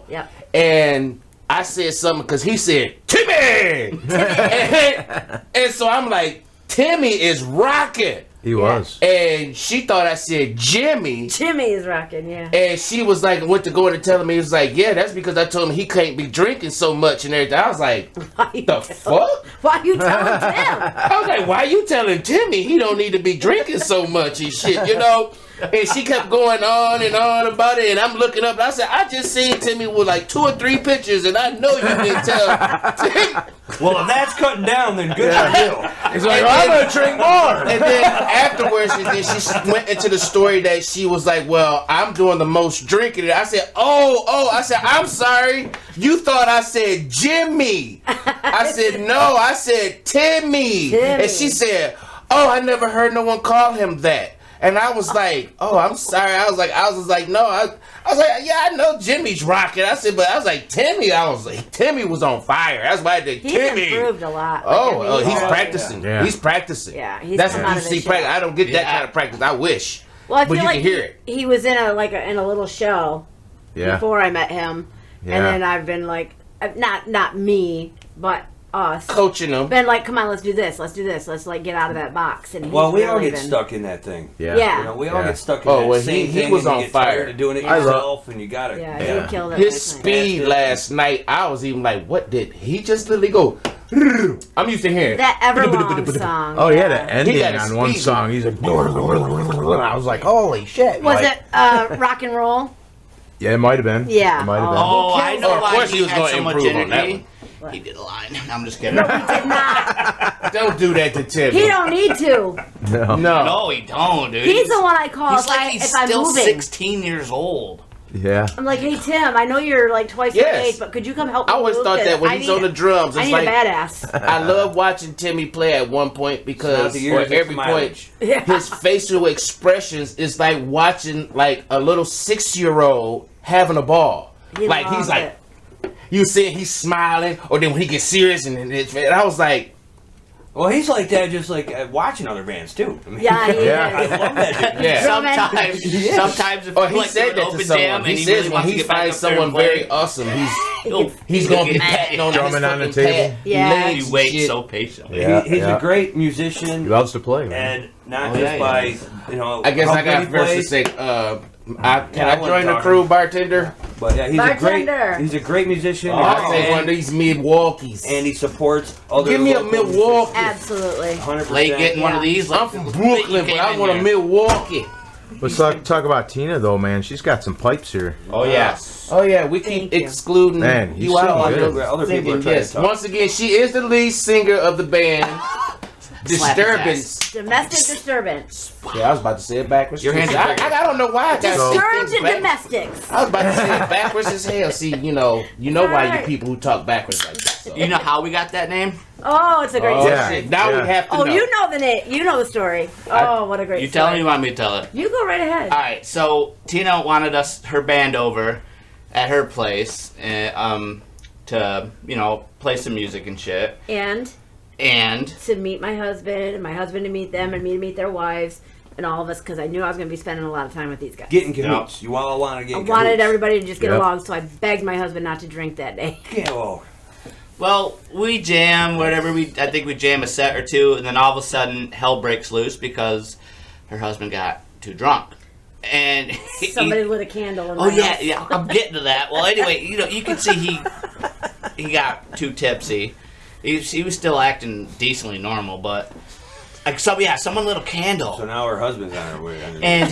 Yep. And I said something because he said Timmy, and so I'm like, Timmy is rocking. He was. And she thought I said Jimmy. Jimmy is rocking, yeah. And she was like, went to go in and tell him, he was like, yeah, that's because I told him he can't be drinking so much and everything. I was like, the fuck? Why you telling Tim? I was like, why you telling Timmy he don't need to be drinking so much and shit, you know? And she kept going on and on about it, and I'm looking up, and I said, I just seen Timmy with like 2 or 3 pictures, and I know you didn't tell Timmy. Well, if that's cutting down, then good for you. It's like, I'm gonna drink more. And then afterwards, she went into the story that she was like, well, I'm doing the most drinking. I said, I said, I'm sorry. You thought I said Jimmy. I said, no, I said Timmy. And she said, oh, I never heard no one call him that. And I was like, oh, I'm sorry. I was like, no. I was like, yeah, I know Jimmy's rocking. I said, but I was like, Timmy. I was like, Timmy was on fire. That's why I did Timmy. He's improved a lot. He's practicing. Yeah. He's practicing. Yeah, he's that's come what out you of see. his Practice. shell. I don't get that kind of practice. I wish. Well, I but feel you like can hear it. he was in a little show before I met him, Yeah. and then I've been like, not me, but us Coaching them. been like, come on, let's do this, let's like get out of that box. And Well, we he's all really get been- stuck in that thing. Yeah. Yeah. You know, we all Yeah. get stuck in Oh, that well, same he thing. was and on you get fire. tired of doing it I love- yourself, and you gotta. Yeah, he killed it. His last night. speed last night, I was even like, what did he just literally go? I'm used to hearing That Everlong song. Oh, yeah, the yeah. ending He got his on one speed. song. He's like, I was like, holy shit. Was Like, it rock and roll? Yeah, it might have been. Yeah. It might have been. Oh, I know Of why course he he was had gonna so much improve on that energy. He did a line. I'm just kidding. Did not. Don't do that to Timmy. He don't need to. No. No. No, he don't, dude. He's the one I call He's like he's if I'm still moving. 16 years old. Yeah. I'm like, hey Tim, I know you're like twice my age, but could you come help me? I always move? thought 'Cause that when I he's need- on the drums, I it's need like a badass. I love watching Timmy play at one point because the years, or every it's point mileage. his facial expressions is like watching like a little 6-year-old having a ball. He like loves he's like it. you see he's smiling, or then when he gets serious and I was like, Well, he's like that, just like watching other bands too. I mean, Yeah, he I is. love that. Dude. yeah. Sometimes if Oh, you he like said an that to open someone. jam He and he says really when wants to he get back finds up there someone and play, very awesome, he'll he's gonna be get mad. patting on Drumming his on the fucking table. pad, Yeah. legs He and waits shit. so patiently. Yeah. He's a great musician, He loves to play, man. and not Oh, just yeah, by yeah. you know. I guess how I got good he first to plays, say, can Yeah, I I wasn't join the talking. crew, bartender? But yeah, Bartender. he's a great musician. I'll take and, one of these Milwaukee's. and he supports other. Give me a local Milwaukee. Absolutely. 100%. Late getting one of Yeah. these. I'm Like, from you Brooklyn, came but I in want a here. Milwaukee. Let's talk about Tina, though, man. She's got some pipes here. Oh yeah, oh yeah. We keep Thank you. excluding Man, you you out sing on good. Other people are singing. trying Yes. to talk. Once again, she is the lead singer of the band Slap his Disturbance. Domestic disturbance. Yeah, I was about to say it backwards. Your too. hands See, are I bigger. don't know why I got Disturbed things back. domestics. I was about to say it backwards as hell. See, you know why you Alright. people who talk backwards like that. So. You know how we got that name? Oh, it's a great Oh, story. Yeah. shit. Now Yeah. we have to Oh, know. you know the name. You know the story. Oh, what a great You story. tell me you want me to tell it. You go right ahead. All right, so Tina wanted her band over at her place to play some music and shit. And To meet my husband, and my husband to meet them, and me to meet their wives, and all of us, because I knew I was going to be spending a lot of time with these guys. Getting cahoots. You all want to get. I in wanted cahoots. everybody to just get Yep. along, so I begged my husband not to drink that day. Yeah, well, we jam whatever I think we jam a set or two, and then all of a sudden hell breaks loose because her husband got too drunk, and Somebody lit a candle in my Oh yeah, house. yeah. I'm getting to that. Well, anyway, you can see he got too tipsy. He was still acting decently normal, but someone lit a candle. So now her husband's on her way. And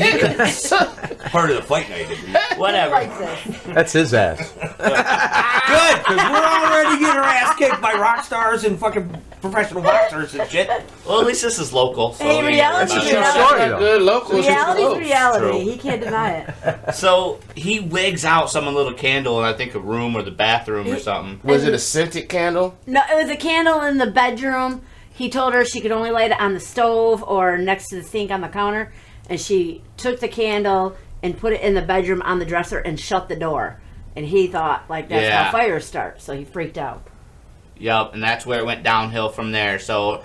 part of the fight night. whatever. Like this. That's his ass. Good, because we're already getting our ass kicked by rock stars and fucking professional boxers and shit. Well, at least this is local. So Hey, we reality, ain't It's a worried true about story, though. Good local. Reality's reality. True. He can't deny it. it. So he wigs out someone lit a candle in I think a room or the bathroom or something. Was it a scented candle? No, it was a candle in the bedroom. He told her she could only light it on the stove or next to the sink on the counter. And she took the candle and put it in the bedroom on the dresser and shut the door. And he thought, like, that's Yeah. how fires start. So he freaked out. Yup, and that's where it went downhill from there. So,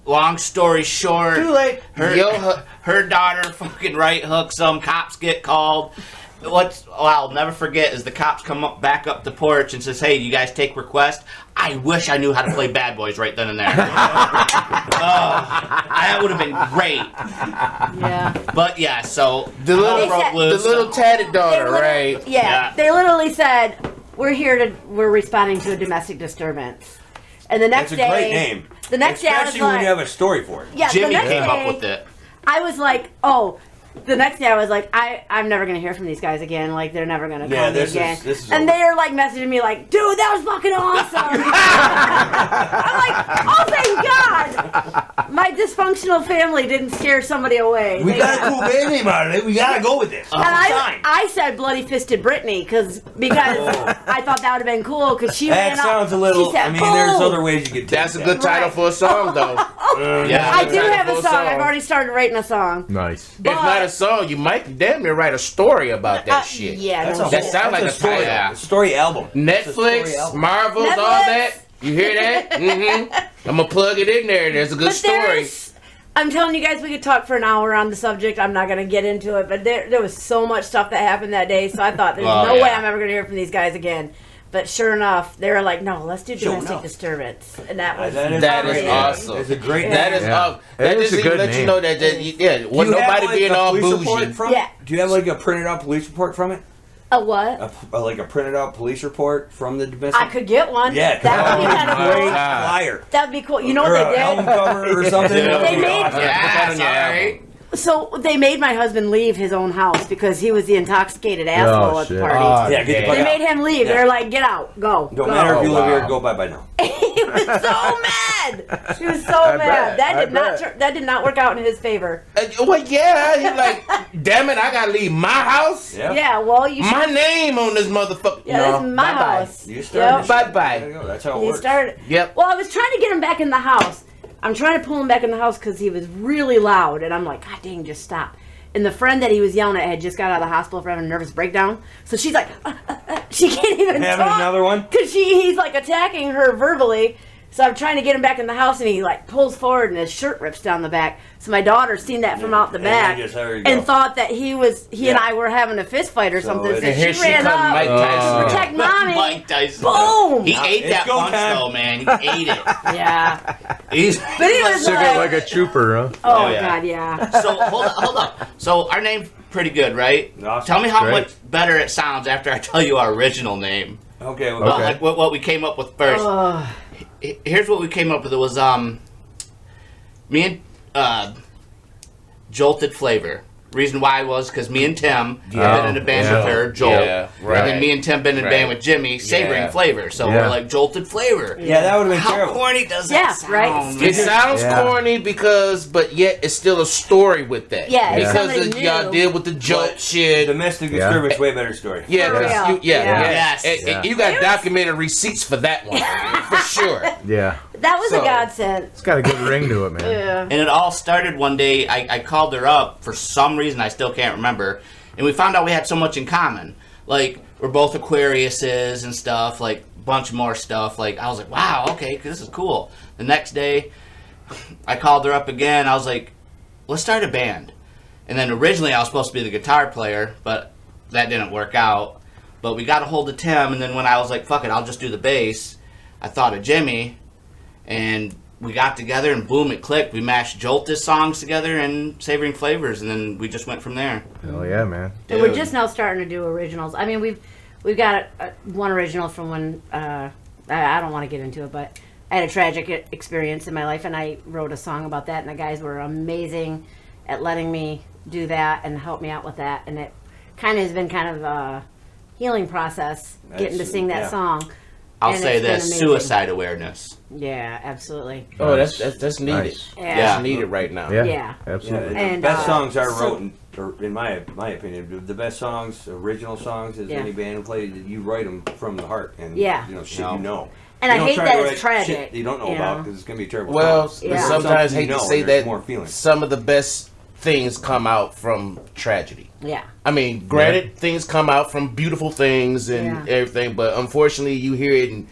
long story short, Too late. her daughter fucking right hooks them. Cops get called. I'll never forget is the cops come back up the porch and says, "Hey, you guys take request." I wish I knew how to play Bad Boys right then and there. That would have been great. Yeah. But yeah, so The little, They said- the little tatted daughter, They literally- right? Yeah, Yeah. They literally said, we're responding to a domestic disturbance. And the next That's a day. great name. The next day I was Especially when like. you have a story for it. Yeah, Jimmy the next came day, up with it. I was like, the next day I was like, I'm never gonna hear from these guys again. Like they're never gonna call me again. this is and over. they're like messaging me like, dude, that was fucking awesome. I'm like, oh thank God, my dysfunctional family didn't scare somebody away. We They- got a cool band name out of it. We gotta go with this. and I said bloody fisted Brittany because I thought that would have been cool because she That ran up. sounds a She little. said, I mean, there's "Boom." other ways you could. Take That's a that. good title for a song, though. Yeah, I that's do title have a for song. I've already started writing a song. Nice. If not a song, you might damn near write a story about that shit. Yeah, That's no a shit. That sounds like a story. title. A story album. It's a story Netflix, album. Marvels, all Netflix. that. You hear that? Mm-hmm. I'm gonna plug it in there. There's a good But story. there's- I'm telling you guys, we could talk for an hour on the subject. I'm not going to get into it, but there was so much stuff that happened that day, so I thought there's Well, no yeah. way I'm ever going to hear from these guys again. But sure enough, they were like, "No, let's do Sure domestic enough. disturbance," and that was That is already- awesome. It's a great That name. is Yeah. that It is just a even good let you name. know that Do well, you have, nobody like, being a all police report bougie. from Yeah. it? Do you have like a printed out police report from it? A what? Like a printed out police report from the domestic? I could get one. Yeah, that would be kind of my cool. God. flyer. That'd be cool. You know Or what a they album did? cover or something. Yeah. They made- Put that on your Yeah, album. sorry. So they made my husband leave his own house because he was the intoxicated asshole at the shit. party. Yeah, get the fuck They out. made him leave. They're like, get out, go. Don't go. matter if you live here, wow. go bye now. He was so mad. He was so mad. That did not work out in his favor. Well, yeah. He's like, damn it, I gotta leave my house. Yeah, well, you My should. name on this motherfucker. Yeah, this is my bye-bye. house. You started. Bye bye. There you go. That's how it He works. started. Yep. Well, I was trying to get him back in the house. I'm trying to pull him back in the house because he was really loud, and I'm like, God dang, just stop. And the friend that he was yelling at had just got out of the hospital for having a nervous breakdown. So she's like, she can't even Having talk. another one? Because he's like attacking her verbally. So I'm trying to get him back in the house, and he like pulls forward, and his shirt rips down the back. So my daughter seen that from out the And back, just, there you go. and thought that he and I were having a fist fight or So something. So it- she ran come up Mike to Tyson. protect mommy. Mike Tyson. Boom! He ate It's that go punch time. though, man. He ate it. Yeah, He's, but he was Took it like a trooper, huh? oh yeah. God, yeah. so hold up. So our name's pretty good, right? Awesome. Tell me how Great. much better it sounds after I tell you our original name. Okay. Well, Okay. Like what we came up with first. Here's what we came up with. It was me and Jolted Flavor. Reason why was because me and Tim have been in a band with her, Jolt. Yeah, right. And then me and Tim been in a band Right. with Jimmy, Savoring Yeah. Flavor. So Yeah. we're like Jolted Flavor. Yeah, that would have been How terrible. corny does Yeah, that sound? right. man? It sounds Yeah. corny but yet it's still a story with that. Yeah, it's because somebody y'all new. deal with the jolt shit. Domestic Yeah. disturbance, way better story. Yeah, For 'cause real. you, yeah, Yeah. Yes. And you got documented receipts for that one, for sure. Yeah. That was So- a godsend. It's got a good ring to it, man. Yeah. And it all started one day. I called her up for some reason I still can't remember, and we found out we had so much in common. Like we're both Aquariuses and stuff. Like a bunch more stuff. Like I was like, wow, okay, this is cool. The next day, I called her up again. I was like, let's start a band. And then originally I was supposed to be the guitar player, but that didn't work out. But we got a hold of Tim, and then when I was like, fuck it, I'll just do the bass, I thought of Jimmy, and we got together, and boom, it clicked. We mashed Jolted songs together and Savoring Flavors, and then we just went from there. Hell yeah, man. And we're Dude. just now starting to do originals. I mean, we've got one original from when I don't want to get into it, but I had a tragic experience in my life, and I wrote a song about that. And the guys were amazing at letting me do that and help me out with that. And it kind of has been kind of a healing process getting to sing that yeah. song. I'll And say it's been this: amazing. suicide awareness. Yeah, absolutely. Oh, that's needed. Nice. Yeah. That's needed right now. Yeah. Yeah. Absolutely. Yeah, And, the best songs are so- wrote, or in my opinion, the best songs, original songs, as Yeah. any band plays, you write them from the heart, and Yeah. you know shit No. you know. And You I don't hate try that to it's write tragic, shit you don't know you about know? because it's gonna be a terrible. Well, song. Yeah. sometimes Something hate you to know, say and there's that more feeling. some of the best things come out from tragedy. Yeah. I mean, granted, things come out from beautiful things and Yeah. everything, but unfortunately, you hear it, and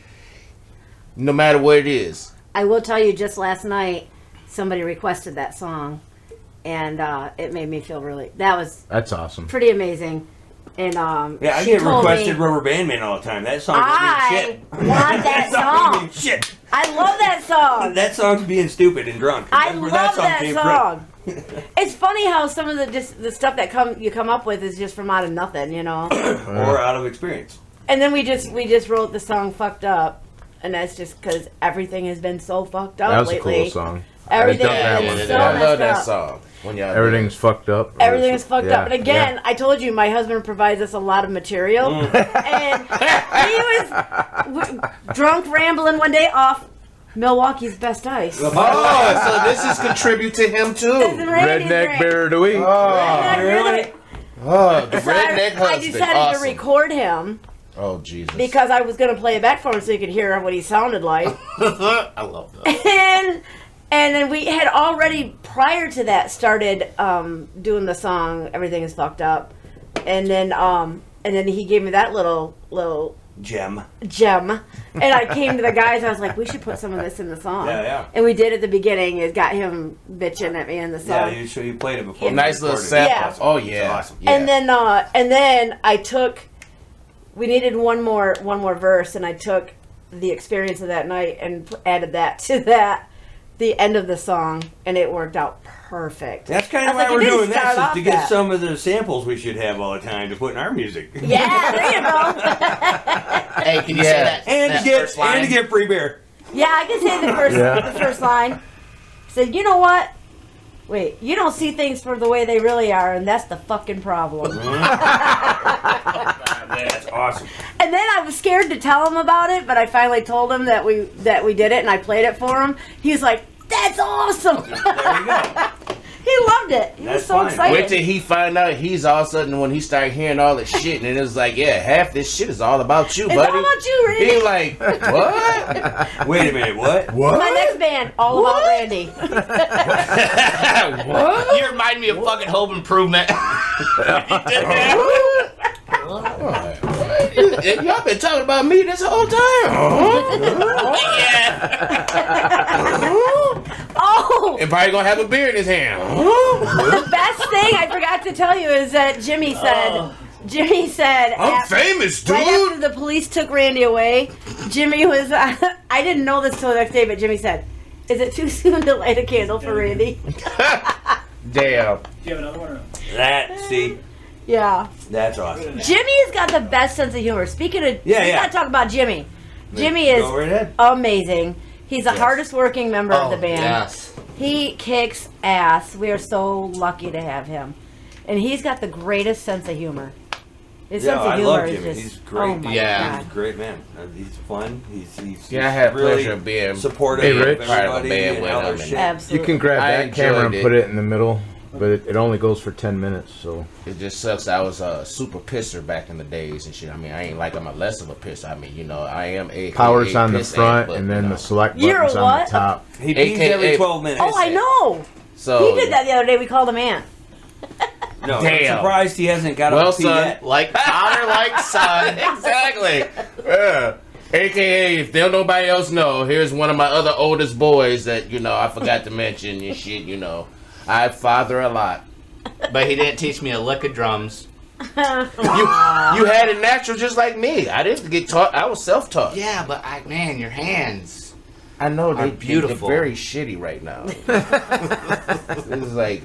no matter what it is. I will tell you, just last night, somebody requested that song, and it made me feel that was That's awesome. pretty amazing. And Yeah, I she get told requested me, Rubber Band Man all the time. That song don't mean I shit. want that song song. means shit. I love that song. That song's being stupid and drunk. I That's where love song that came song. It's funny how some of the stuff that you come up with is just from out of nothing, you know. from. Or out of experience. And then we just wrote the song "Fucked Up," and that's just because everything has been so fucked up That was a lately. cool song. Everything I dug that is one. so I love messed that up. song. When y'all Everything's fucked up. Everything is fucked Yeah, up. And again, I told you, my husband provides us a lot of material. And he was drunk, rambling one day off Milwaukee's Best Ice. Oh, so this is contribute to him too. Isn't Randy's Redneck drink. Bear to eat. Redneck really? Music. Oh, the So redneck I husband. decided Awesome. to record him Oh, Jesus. because I was going to play it back for him so he could hear what he sounded like. I love that. And then we had already, prior to that, started doing the song "Everything Is Fucked Up," and then he gave me that little Gem. gem, and I came to the guys. I was like, "We should put some of this in the song." Yeah, yeah. And we did at the beginning. It got him bitching at me in the Yeah, song. you played it before. we Nice little recorded it. sample. Yeah. Oh, yeah. It's awesome. Yeah. And then I took. We needed one more verse, and I took the experience of that night and added that to the end of the song, and it worked out perfect. That's kind I of was why like, we're you didn't doing this, start is off to get that. some of the samples we should have all the time to put in our music. Yeah, there you go. Hey, can you say that? And that to get first line? and to get free beer. Yeah, I can say the first Yeah. the first line. Said, you know what? Wait, you don't see things for the way they really are, and that's the fucking problem. That's awesome. And then I was scared to tell him about it, but I finally told him that we did it, and I played it for him. He was like, "That's awesome!" There you go. He loved it. He was That's so fine. excited. Wait till he find out he's all of a sudden when he started hearing all this shit and it was like, yeah, half this shit is all about you, It's buddy. all about you, Randy. He like, what? Wait a minute, what? My next band, all about Randy. What? You remind me of fucking Home Improvement. You did that? Y'all been talking about me this whole time. Oh! And probably gonna have a beer in his hand. The best thing I forgot to tell you is that Jimmy said, I'm famous, dude. right after the police took Randy away, Jimmy was, I didn't know this till the next day, but Jimmy said, "Is it too soon to light a candle for Randy?" Damn. Do you have another one or no? See, Yeah. that's awesome. Jimmy's got the best sense of humor. Speaking of, we gotta talk about Jimmy. Jimmy is Go right ahead. amazing. He's the hardest working member of the band. Yes. He kicks ass. We are so lucky to have him. And he's got the greatest sense of humor. His sense of I humor love is Jimmy. just, He's great. oh my Yeah. God. He's a great man. He's fun. He's Yeah, I had really pleasure of being supportive Hey, of Rich. part of a everybody band and with all him their and- shit. You Absolutely. can grab I that camera and enjoyed put it. it in the middle, but it only goes for 10 minutes. So It just sucks. I was a super pisser back in the days and shit. I mean, I ain't like I'm a less of a pisser. I mean, you know, I am a power's on the piss front, but, and you then know. the select You're button's on what? the top. He pees AKA every 12 minutes. Oh, I know. So He did that the other day. We called him Ant. No, Damn. I'm surprised he hasn't got Well, up to pee son, yet. Like father, like son. Exactly. Yeah. AKA, if don't nobody else know, here's one of my other oldest boys that, you know, I forgot to mention and shit, you know. I father a lot. But he didn't teach me a lick of drums. You had it natural just like me. I didn't get taught. I was self-taught. Yeah, but man, your hands. I know Are they're beautiful. very shitty right now. This is like...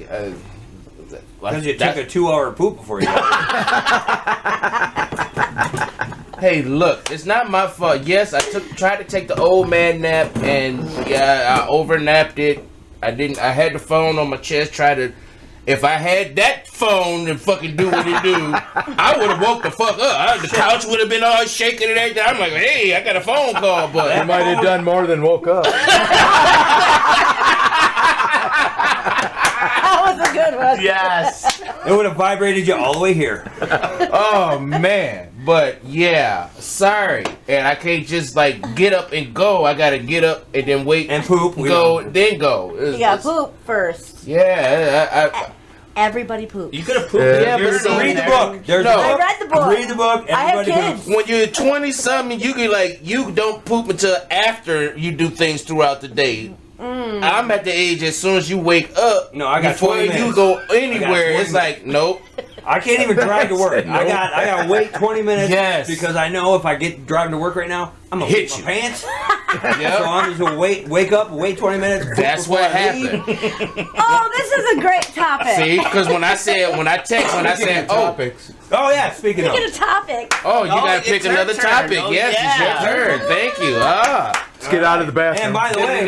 Because you took a 2-hour poop before you got Hey, look, it's not my fault. Yes, I tried to take the old man nap, and yeah, I overnapped it. I had the phone on my chest. If I had that phone and fucking do what it do, I would have woke the fuck up. The couch would have been all shaking and everything. I'm like, hey, I got a phone call, but You might have done more than woke up. That was a good one. Yes. It would have vibrated you all the way here. oh man. But yeah, sorry, and I can't just like get up and go. I gotta get up and then wait And poop. go, then go. You got poop first. Yeah, Everybody poops. You could have pooped. Yeah, in your but see, room Read the there. book. There's No. a book. I read the book. Read the book. I have Everybody kids. when you're 20 something, you can like you don't poop until after you do things throughout the day. I'm at the age as soon as you wake up. No, I got before 20 you minutes. go I got anywhere. 20 It's like nope. I can't even drive to work. No. I got to wait 20 minutes Yes. because I know if I get driving to work right now, I'm gonna Hit hit you. my pants. Yep. So I'm just gonna wake up, wait 20 minutes. poop That's before what I leave. happened. Oh, this is a great topic. See, because when I said Topics. Oh yeah, speaking of. Speaking of topic, you gotta it's pick her another turn. topic. Oh, Yes, yeah. it's your turn. Thank you. Let's get out of the bathroom. And by the way,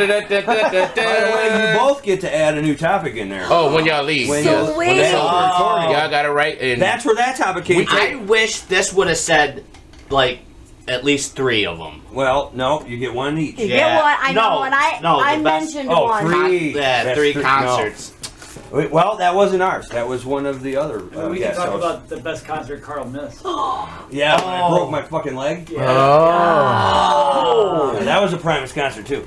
you both get to add a new topic in there. Oh, when y'all leave. When So you- when they sweet. start recording. Y'all got to write. And That's where that topic came I from. wish this would have said like at least 3 of them. Well, no, you get one each. you Yeah. get one. I know No, one. no, I the best- mentioned Oh, one. 3. Yeah, That's 3 no. concerts. Well, that wasn't ours. That was one of the other. We can guest talk hosts. about the best concert Carl missed. Yeah, when I Oh. broke my fucking leg. Yeah. Oh. That was a Primus concert too.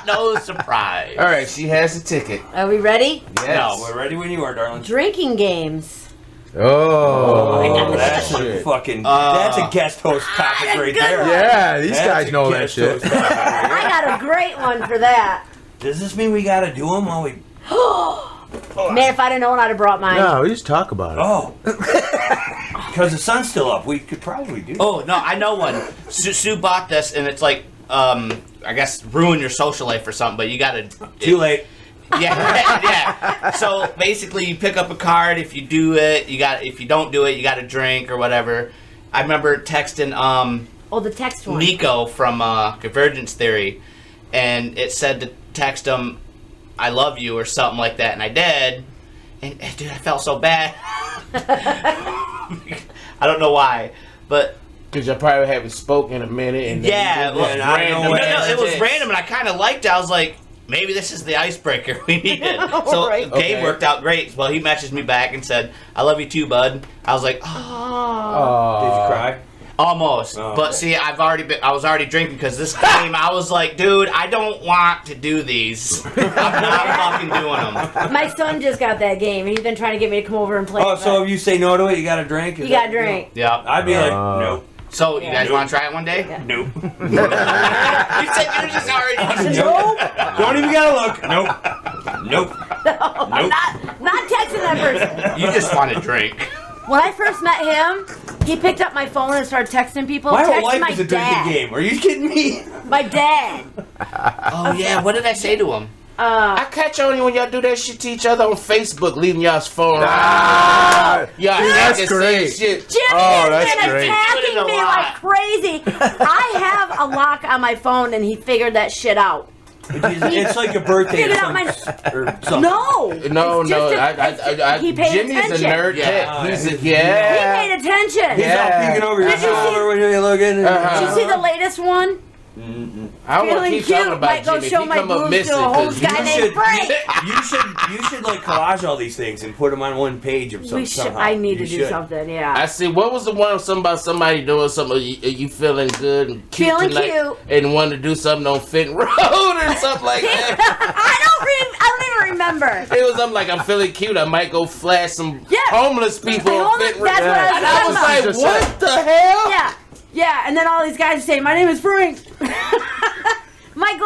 No surprise. all right, she has a ticket. Are we ready? Yes. We're ready when you are, darling. Drinking games. Oh. That's a shit. fucking. That's a guest host topic that's right good there. one. Yeah, these That's guys a know that guest shit. host topic right there. I got a great one for that. Does this mean we gotta do them while we? Man, if I'd have known, I'd have brought mine. No, we just talk about it. Oh, because the sun's still up. We could probably do. Oh no, I know one. Sue bought this, and it's like, I guess ruin your social life or something. But you gotta. Too late. Yeah, yeah. So basically, you pick up a card. If you do it, you got. If you don't do it, you got to drink or whatever. I remember texting Oh, the text one. Nico from Convergence Theory, and it said to text him I love you or something like that, and I did. And dude, I felt so bad. I don't know why, but because you probably haven't spoken in a minute. And yeah, it was random. No, it was random, and I kind of liked it. I was like, maybe this is the icebreaker we needed. So Gabe worked out great. Well, he messaged me back and said, "I love you too, bud." I was like, "Oh." Did you cry? Almost, but see, I was already drinking because this game. I was like, dude, I don't want to do these. I'm not fucking doing them. My son just got that game, and he's been trying to get me to come over and play. Oh, so if you say no to it, you got to drink. You got to drink. Yeah, I'd be like, nope. So you guys want to try it one day? Yeah. Nope. You said you were just already. Nope. Don't even gotta look. Nope. Nope. I'm not texting that person. You just want to drink. When I first met him, he picked up my phone and started texting people. My whole Text life my is a dad. drinking game. Are you kidding me? My dad. Oh yeah, what did I say to him? I catch on you when y'all do that shit to each other on Facebook, leaving y'all's phone. Y'all that's great. Shit. Jimmy has been attacking me like crazy. I have a lock on my phone, and he figured that shit out. It's like a birthday or something. No. He paid Jimmy's attention. a nerd. Yeah. He's a, He paid attention. He's all peeking over your Did you see- shoulder when you're looking. Did you see the latest one? I don't want to Feeling keep talking cute. about Might go Jimmy. show He my come up boobs missing to a whole 'cause guy you named Frank. You should like collage all these things and put them on one page of some somehow. I need to You do should. something. Yeah. I see. What was the one about somebody doing something? You feeling good and cute Feeling tonight, cute. and wanted to do something on Fenton Road or something like that. I don't even remember. It was I'm like I'm feeling cute. I might go flash some homeless people on Homeless- Fenton Road. that's what I was And I was talking like, about. what the hell? Yeah. Yeah, and then all these guys say, "My name is Frank." might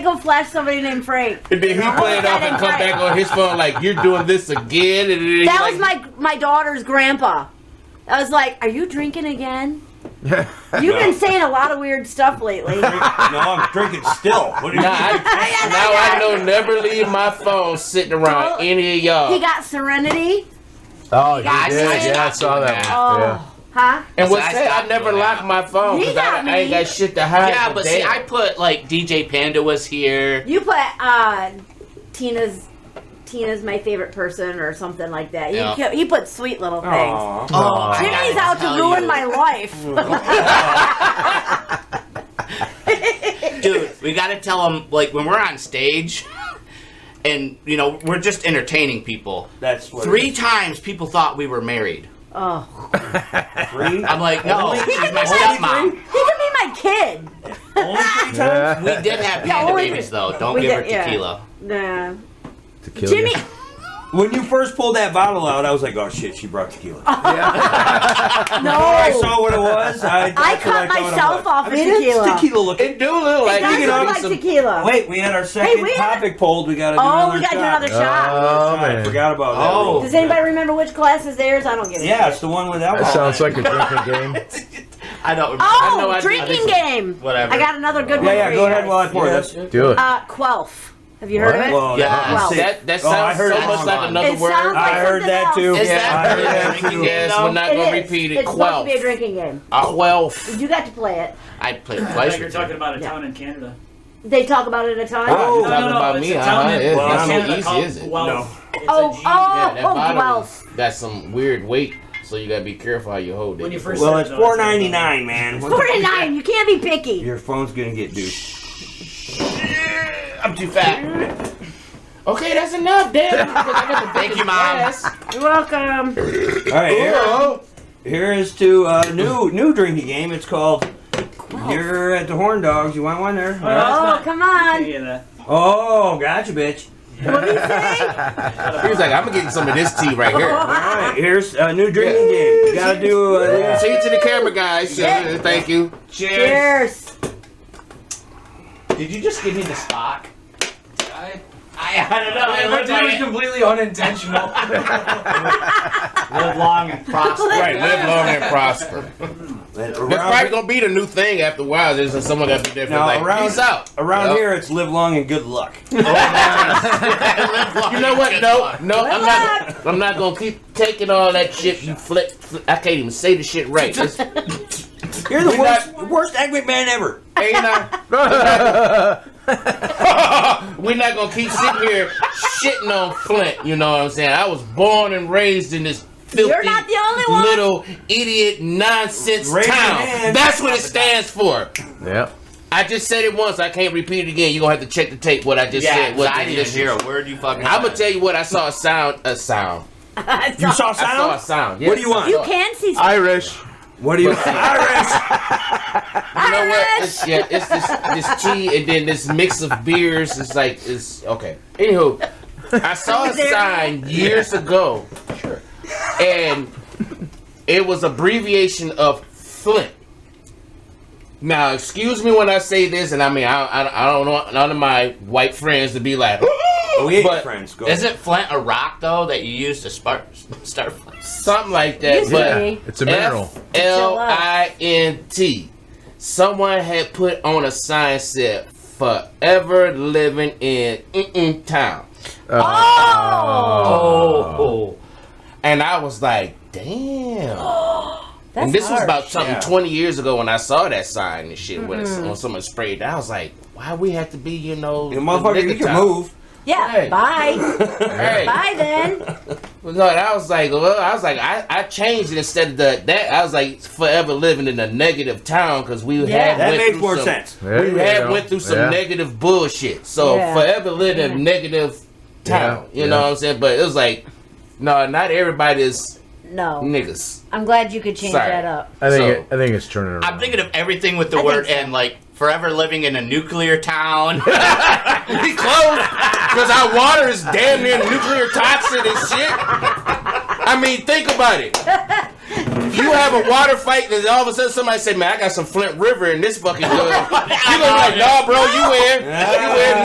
go flash somebody named Frank. And then he play it off and come back on his phone like you're doing this again. And then That was my daughter's grandpa. I was like, "Are you drinking again?" You've been saying a lot of weird stuff lately. No, I'm drinking still. What do you mean? Now I know never leave my phone sitting around any of y'all. He got Serenity. Oh, you got did? me. Yeah, I saw that Oh, one. Yeah. huh? And what's I that? I stopped never doing lock that. my phone He because got I ain't me. got shit to hide. Yeah, but see, damn. I put like DJ Panda was here. You put Tina's my favorite person or something like that. Yeah. He put sweet little things. Aw. Oh, I Jimmy's gotta out to tell ruin you. my life. Dude, we gotta tell them like when we're on stage, and you know we're just entertaining people. That's what 3 times people thought we were married. Oh, 3. I'm like, no, Only- she's my only stepmom. he could be my kid. Only 3 times. We did have Yeah, panda only- babies though. Don't we give her did, yeah. tequila. Nah. Tequila. Jimmy. When you first pulled that bottle out, I was like, "Oh shit, she brought tequila." No. Before I saw what it was, I cut myself off with tequila. It's tequila looking. It do look like It does you look know like some. tequila. Wait, we had our second we had- topic pulled. We got to do Oh, another we got to do shot. another shot. Oh, I man. forgot about that. Oh. rule. Does anybody remember which class is theirs? I don't get it. Yeah, it's the one with alcohol. That sounds like a drinking game. I don't. Oh, I know I drinking game. Whatever. I got another good one. Yeah, for go you ahead guys. while I pour this. Do it. Quelf. Have you heard of it? Well, Yeah. Well, That Oh, I sounds heard so that much one. like another It word. sounds like I heard something that else. too. Is Yeah, that I heard really that drinking too. game? Yes, we're not It gonna is. repeat it. It's supposed to Quelf. be a drinking game. Quelf. You got to play it. I played I twice. think you're talking about a town in Canada. They talk about it a ton. Oh, No, talking about it's me, a town in It's not so Canada easy, called is it? Guelph. No. It's Oh, a G. Yeah, that bottom Guelph. got some weird weight, so you gotta be careful how you hold it. When you first Well, said it's it, though, $4.99, man. 49. You can't be picky. Your phone's gonna get douche. I'm too fat. Okay, that's enough, damn. Thank you, Mom. You're welcome. All right, here is to new drinking game. It's called. You're at the Horn Dogs. You want one there? All right. Oh, come on. Yeah, that. Oh, gotcha, bitch. What do you say? He was like, I'm getting some of this tea right here. All right, here's a new drinking game. You gotta do. See you to the camera, guys. Thank you. Cheers. Did you just give me the Spock? I don't know. It looked It was like completely unintentional. live long and prosper. Right, live long and prosper. That's probably Around, gonna be the new thing after a while. There's someone got to be different. Now, Like, around- peace out. around Yep. here, it's live long and good luck. You know what? No, I'm not gonna keep taking all that shit. You flip. I can't even say the shit right. You're the worst Egg McMahon ever. Ain't we're not gonna keep sitting here shitting on Flint. You know what I'm saying? I was born and raised in this filthy You're not the only one. little idiot nonsense Raise your town. hand. That's what it stands for. Yep. I just said it once. I can't repeat it again. You're gonna have to check the tape. What I just said. What I didn't hear a word you fucking. I'm gonna tell you what I saw. A sound. A sound. You saw I saw a sound? sound. What do you want? You can see. Irish. What do you want? Irish. You know what? It's this tea and then this mix of beers. It's okay. Anywho, I saw a sign years ago, and it was abbreviation of Flint. Now, excuse me when I say this, and I mean I don't want none of my white friends to be like, we ain't but friends. Go. Isn't Flint a rock though that you use to start something like that. Used to But be. It's a mineral. FLINT. Someone had put on a sign said "Forever living in town." Oh. And I was like, damn. That's And this was about harsh. something 20 years ago when I saw that sign and shit when someone sprayed. I was like, why we have to be, You motherfucker, you can move. Yeah. Hey. Bye. Hey. Bye then. No, I was like, I changed it instead of that. I was like, forever living in a negative town because we had That went makes through more some, sense. There We you had go. went through some Yeah. negative bullshit. So Yeah. forever living in a Yeah. negative town. Yeah. You know what I'm saying? But it was like, no, not everybody is No. niggas. I'm glad you could change Sorry. that up. I think So- I think it's turning around. I'm thinking of everything with the I think word so. and like forever living in a nuclear town. We close because our water is damn near nuclear toxic and shit. I mean, think about it. You have a water fight, and all of a sudden somebody say, "Man, I got some Flint River in this fucking good." You gonna be like, "Nah, bro, you wear,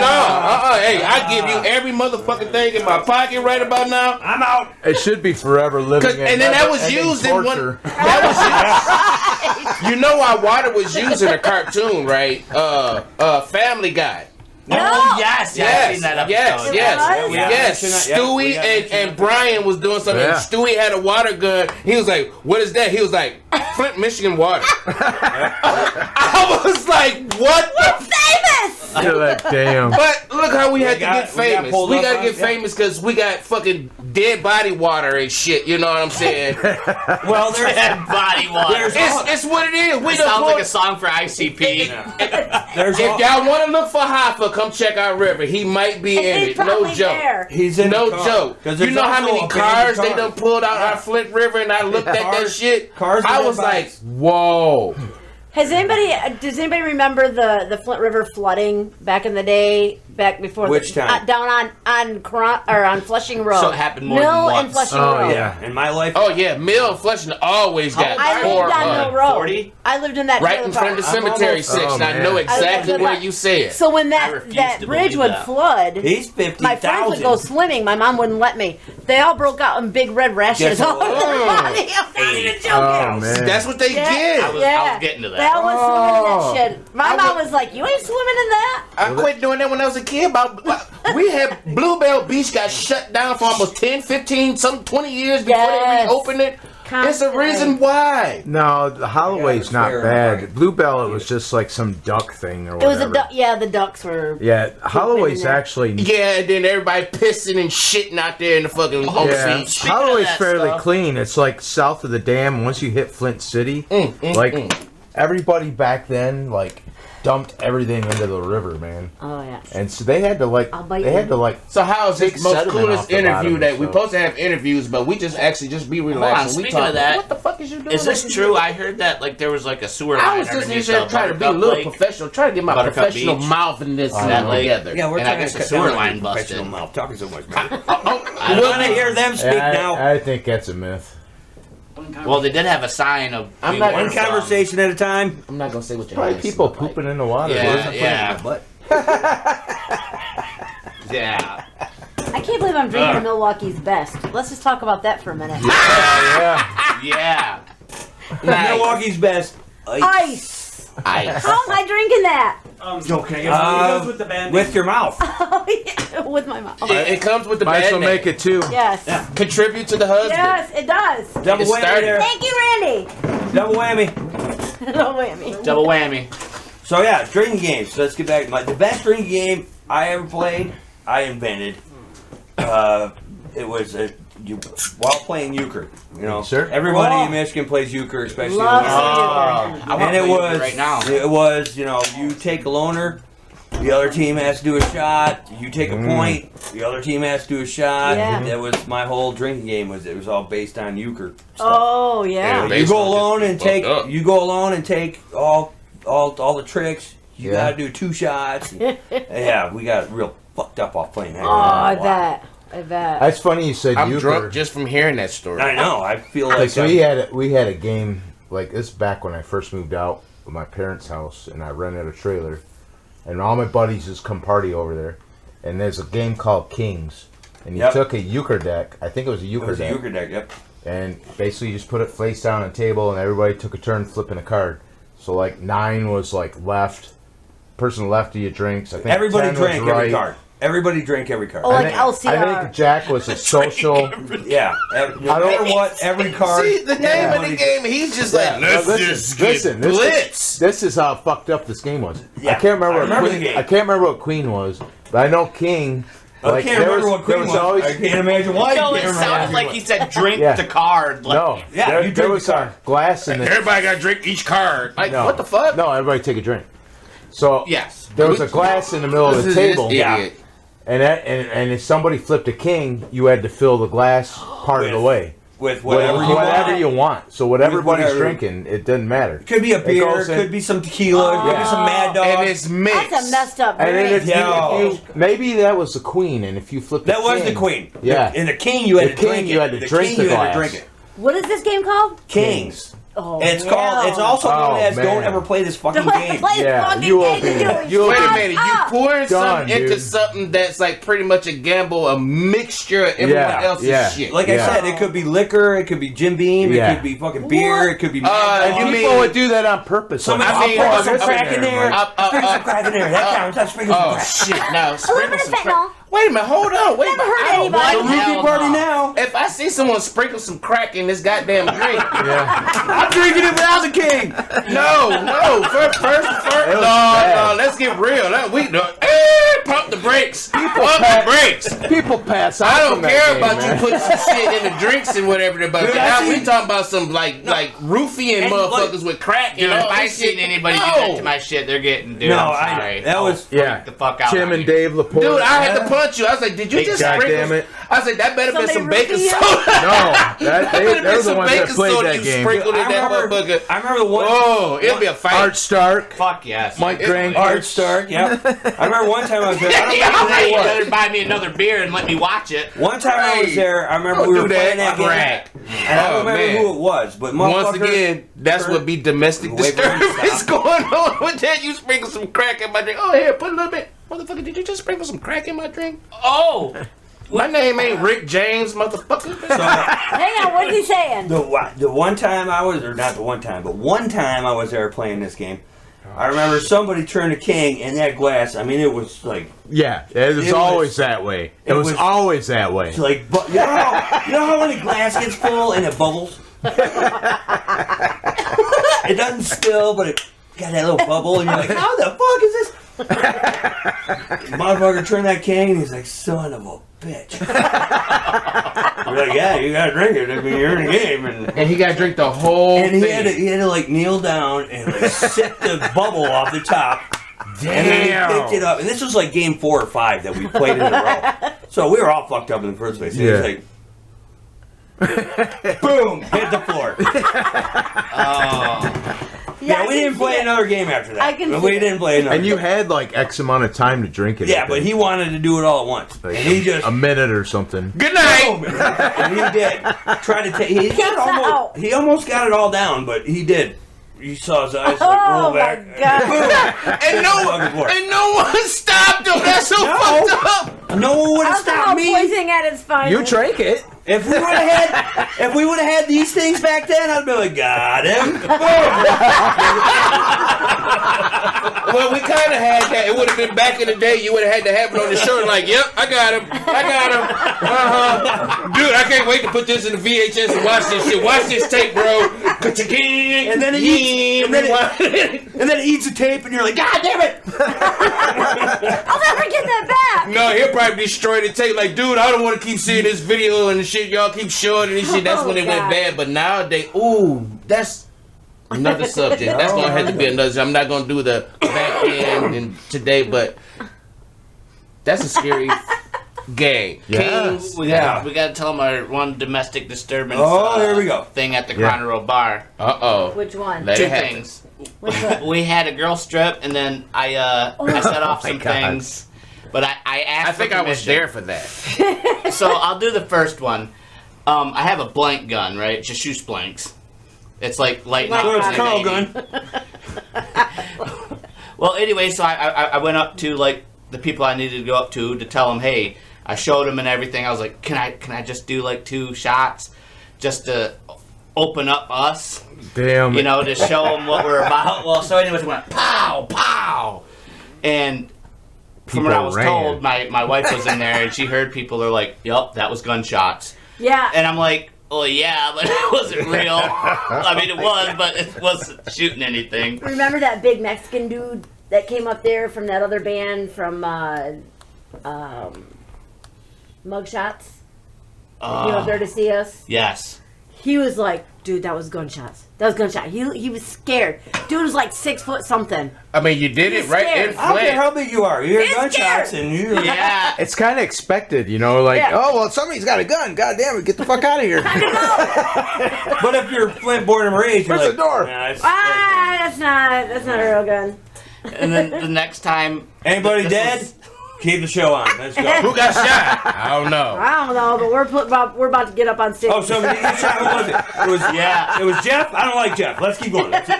nah, Hey, I give you every motherfucking thing in my pocket right about now. I'm out. It should be forever living. in And then that was never-ending used in one. torture. That was used. You know why water was used in a cartoon, right? Family Guy. No. Yes, I've seen that episode. Yes. Yeah. Stewie and Brian was doing something. Yeah. And Stewie had a water gun. He was like, "What is that?" He was like, "Flint, Michigan water." I was like, "What the?" Famous. Look at that damn. But look how we had to get we got famous. pulled We up got to on- get famous because we got fucking dead body water and shit. You know what I'm saying? Well, there's And body water. It's what it is. We It done sounds like pulled- a song for ICP. there's If y'all want to look for Hoffa, come check out River. He might be in He's it. No probably joke. there. He's in No the car. joke. 'Cause You there's know how also many a cars band they done pulled out our Flint River, and I looked at that Cars- shit. cars I and was dead like, bodies. whoa. Does anybody remember the Flint River flooding back in the day, back before Which time? down on Flushing Road? So it happened more Mill than and once. Flushing Oh, Road. yeah. in my life. Oh yeah, Mill and Flushing always got I tore lived on up. Mill Road. 40? I lived in that Right trailer in front of the park. cemetery almost- section. Oh, I man. know I exactly lived where in- you said. So when I refuse that to bridge believe would that. flood, He's my friends would go 50,000. swimming. My mom wouldn't let me. They all broke out in big red rashes Guess all over what? their body. I'm not even joking. Oh man. That's what they get. I was getting to that. They all went swimming in Oh. that shit. My I mom would- was like, "You ain't swimming in that." I quit doing that when I was a kid. We had Bluebell Beach got shut down for almost 10, 15, some 20 years before they Yes. reopened it. It's a Constantly. reason why. No, the Holloway's it's not fair, bad. right. Bluebell, it was just like some duck thing or It was whatever. the ducks were. Yeah, Holloway's there. actually. Yeah, and then everybody pissing and shitting out there in the fucking home Yeah, seats. Speaking of Holloway's that fairly stuff- clean. It's like south of the dam. Once you hit Flint City, everybody back then like dumped everything into the river, man. Oh yeah. And so they had to like. I'll bite They had you. to like. So how is Take this most sediment off coolest the interview bottom, that we so- supposed to have interviews, but we just actually just be relaxed. and we speaking of that, what the fuck is you doing? Is this over true? here? I heard that like there was like a sewer I line was just underneath here trying to be a Buttercup little Lake. professional, trying to get my Buttercup professional Beach. mouth in this that lake. together. Yeah, we're And I trying guess to the cut sewer down on line your busted. professional mouth. Talking so much, man. Oh, I want to hear them speak now. I think that's a myth. Well, they did have a sign of. I'm not- One conversation at a time. I'm not gonna say what your Probably ass people look like. pooping in the water. Yeah, yeah, But yeah. I can't believe I'm drinking Milwaukee's Best. Let's just talk about that for a minute. Yeah. Yeah. Milwaukee's best. Ice. Ice. How am I drinking that? Okay. It goes with the band with name. your mouth. Oh, yeah, with my mouth. It comes with the Might as bad well name. make it too. Yes. Contribute to the husband. Yes, it does. Double It whammy started. there. Thank you, Randy. Double whammy. Double whammy. Double whammy. So yeah, drinking games. So let's get back. The best drinking game I ever played, I invented. It was while playing euchre. You know, everybody in Michigan plays euchre, especially. And it was right now. It was, you know, you take a loner. The other team has to do a shot. You take a point. The other team has to do a shot. Yeah. That was my whole drinking game. It was all based on euchre stuff. Oh yeah. You go alone and take. You go alone and take all the tricks. You gotta do 2 shots. Yeah, we got real fucked up off playing that. I bet. That's funny you said I'm euchre. drunk just from hearing that story. I know. I feel like we had a game like this back when I first moved out of my parents' house, and I rented a trailer. And all my buddies just come party over there. And there's a game called Kings. And you took a euchre deck. I think it was a euchre deck. A euchre deck, yep. And basically you just put it face down on the table, and everybody took a turn flipping a card. So like 9 was like left. Person left of you drinks. I think everybody 10 drank was right. every card. Everybody drank every card. Oh, like LCR. I think Jack was a social. Yeah. No matter what, every card. See, the name of the game, he's just like, let's get blitz. This is how fucked up this game was. Yeah, I can't remember. I can't remember what Queen was, but I know King. I can't remember what Queen was. Always, I can't imagine why. No, it sounded like he said drink the card. Like, no, yeah, you there drink was the card. a glass in it. Everybody got to drink each card. Like, No. what the fuck? No, everybody take a drink. So yes, there was a glass in the middle of the table. Yeah. And if somebody flipped a king, you had to fill the glass part of the way. With whatever you want. So what everybody's drinking, it doesn't matter. It could be a beer, could be some tequila, could be some Mad Dog. And it's mixed. That's a messed up And then drink. if you maybe that was the queen, and if you flipped That was the queen. Yeah. And the king, you had to drink it. You had to drink the glass. What is this game called? Kings. Oh, It's called. It's also known as man. "Don't ever play this fucking Don't game." play Yeah, fucking you will game. be- you will Wait a Shut minute, you up. pouring something Done, into dude. something that's like pretty much a gamble, a mixture of everyone else's shit. Like I said, it could be liquor, it could be Jim Beam, it could be fucking beer, it could be. And people would do that on purpose. Somebody I mean, I'll put some I'll crack in there. Sprinkle some crack in there. That counts. That's sprinkle some Oh crack. shit! Now A little sprinkle bit of some fentanyl. crack. Wait a minute, hold on. Wait a minute. Never hurt I don't anybody. want The rookie hell party no. now. If I see someone sprinkle some crack in this goddamn drink, I'm drinking it without the king. no. First, no. Let's get real. Pump the brakes. Pump the brakes. People pass out. I don't from that care game, about man. you putting some shit in the drinks and whatever. But Dude, now I we see- talking about some like roofing And, motherfuckers with crack. Dude, and if all I this seen shit. anybody do No. that to my shit, they're getting. Dude, No, I'm sorry. that was. Yeah, the fuck out. Tim on and you. Dave Laporte. Dude, I had to punch you. I was like, did you just God sprinkle? damn it. I was like, that better been some Somebody baking roofie you? soda. No, they're the ones that played that you game. sprinkled in I that remember- motherfucker. I remember the one. Oh, it'll be a fight. Art Stark, Fuck yes. Mike Drink, Art Stark. Yep. I remember one time I was there. I don't Yeah, remember who you it was. better buy me another beer and let me watch it. One time I was there. I remember Don't we were do that. playing that game. Crack. And I don't Oh, remember man. who it was, but Once motherfucker. again, that's what be domestic Wait for him to disturbance stop. going on with that. You sprinkle some crack in my drink. Oh, here, put a little bit. Motherfucker, did you just sprinkle some crack in my drink? Oh, My name ain't Rick James, motherfucker. Hang on, what's he saying? The one time I was, or not the one time, but one time I was there playing this game. I remember somebody turned a king in that glass. I mean, it was like. Yeah, it was always that way. It was always that way. It's like, you know how when a glass gets full and it bubbles? It doesn't spill, but it got that little bubble, and you're like, how the fuck is this? Motherfucker turned that king, and he's like, son of a bitch. You're like, yeah, you gotta drink it. I mean, you're in a game. And he got to drink the whole And he thing. had to like kneel down and like sip the bubble off the top. Damn. And then he picked it up. And this was like game 4 or 5 that we played in a row. So we were all fucked up in the first place. And he was like, boom, hit the floor. Yeah, we didn't play another game after that. We didn't play another And you game. had like X amount of time to drink it. Yeah, but he wanted to do it all at once. like And he just... a minute or something. Good night. Boom, and he did. Try to take... He almost got it all down, but he did. You saw his eyes like roll back. And no one stopped him. That's so fucked up. No one would have stopped me. Poisoning at its finest. You drank it. If we would have had these things back then, I'd be like, got him. Well, we kind of had that. It would have been back in the day. You would have had to have it on the shirt, like, "Yep, I got him. Dude, I can't wait to put this in the VHS and watch this shit. Watch this tape, bro." And then it eats, and then it eats the tape, and you're like, "God damn it!" I'll never get that back. No, he'll probably destroy the tape. Like, dude, I don't want to keep seeing this video and the shit y'all keep showing and this shit. That's when it went bad. But nowadays, that's another subject. That's gonna have to be another. I'm not gonna do the back end and today, but that's a scary game. Yes. We got to tell them our one domestic disturbance. There we go. Thing at the Conroe bar. Which one? Two things. We had a girl strip, and then I set off some things. But I asked. I think I was there for that. So I'll do the first one. I have a blank gun, right? Just shoots blanks. It's like lighting up. So it's a Carl gun. Well, anyway, so I went up to like the people I needed to go up to tell them, hey, I showed them and everything. I was like, can I just do like 2 shots just to open up us? Damn. You know, to show them what we're about. Well, so anyways, we went pow, pow. And from what I was told, my wife was in there and she heard people are like, yup, that was gunshots. Yeah. And I'm like, well, yeah, but it wasn't real. I mean, it was, but it wasn't shooting anything. Remember that big Mexican dude that came up there from that other band from Mugshots? He came up there to see us? Yes. He was like, dude, that was gunshots. That was gunshot. He was scared. Dude was like 6 foot something. I mean, you did it right in I don't care how big you are. You hear He's gunshots scared. and you. Yeah. It's kind of expected, you know, like, oh, well, somebody's got a gun. God damn it, get the fuck out of here. But if you're Flint born and raised, you're Where's like, the door? Nah, That's not a real gun. And then the next time... anybody this dead? was- Keep the show on. Let's go. Who got shot? I don't know. I don't know, but we're about to get up on stage. Oh, so did you get shot? Who was it? It was Jeff. I don't like Jeff. Let's keep going. That's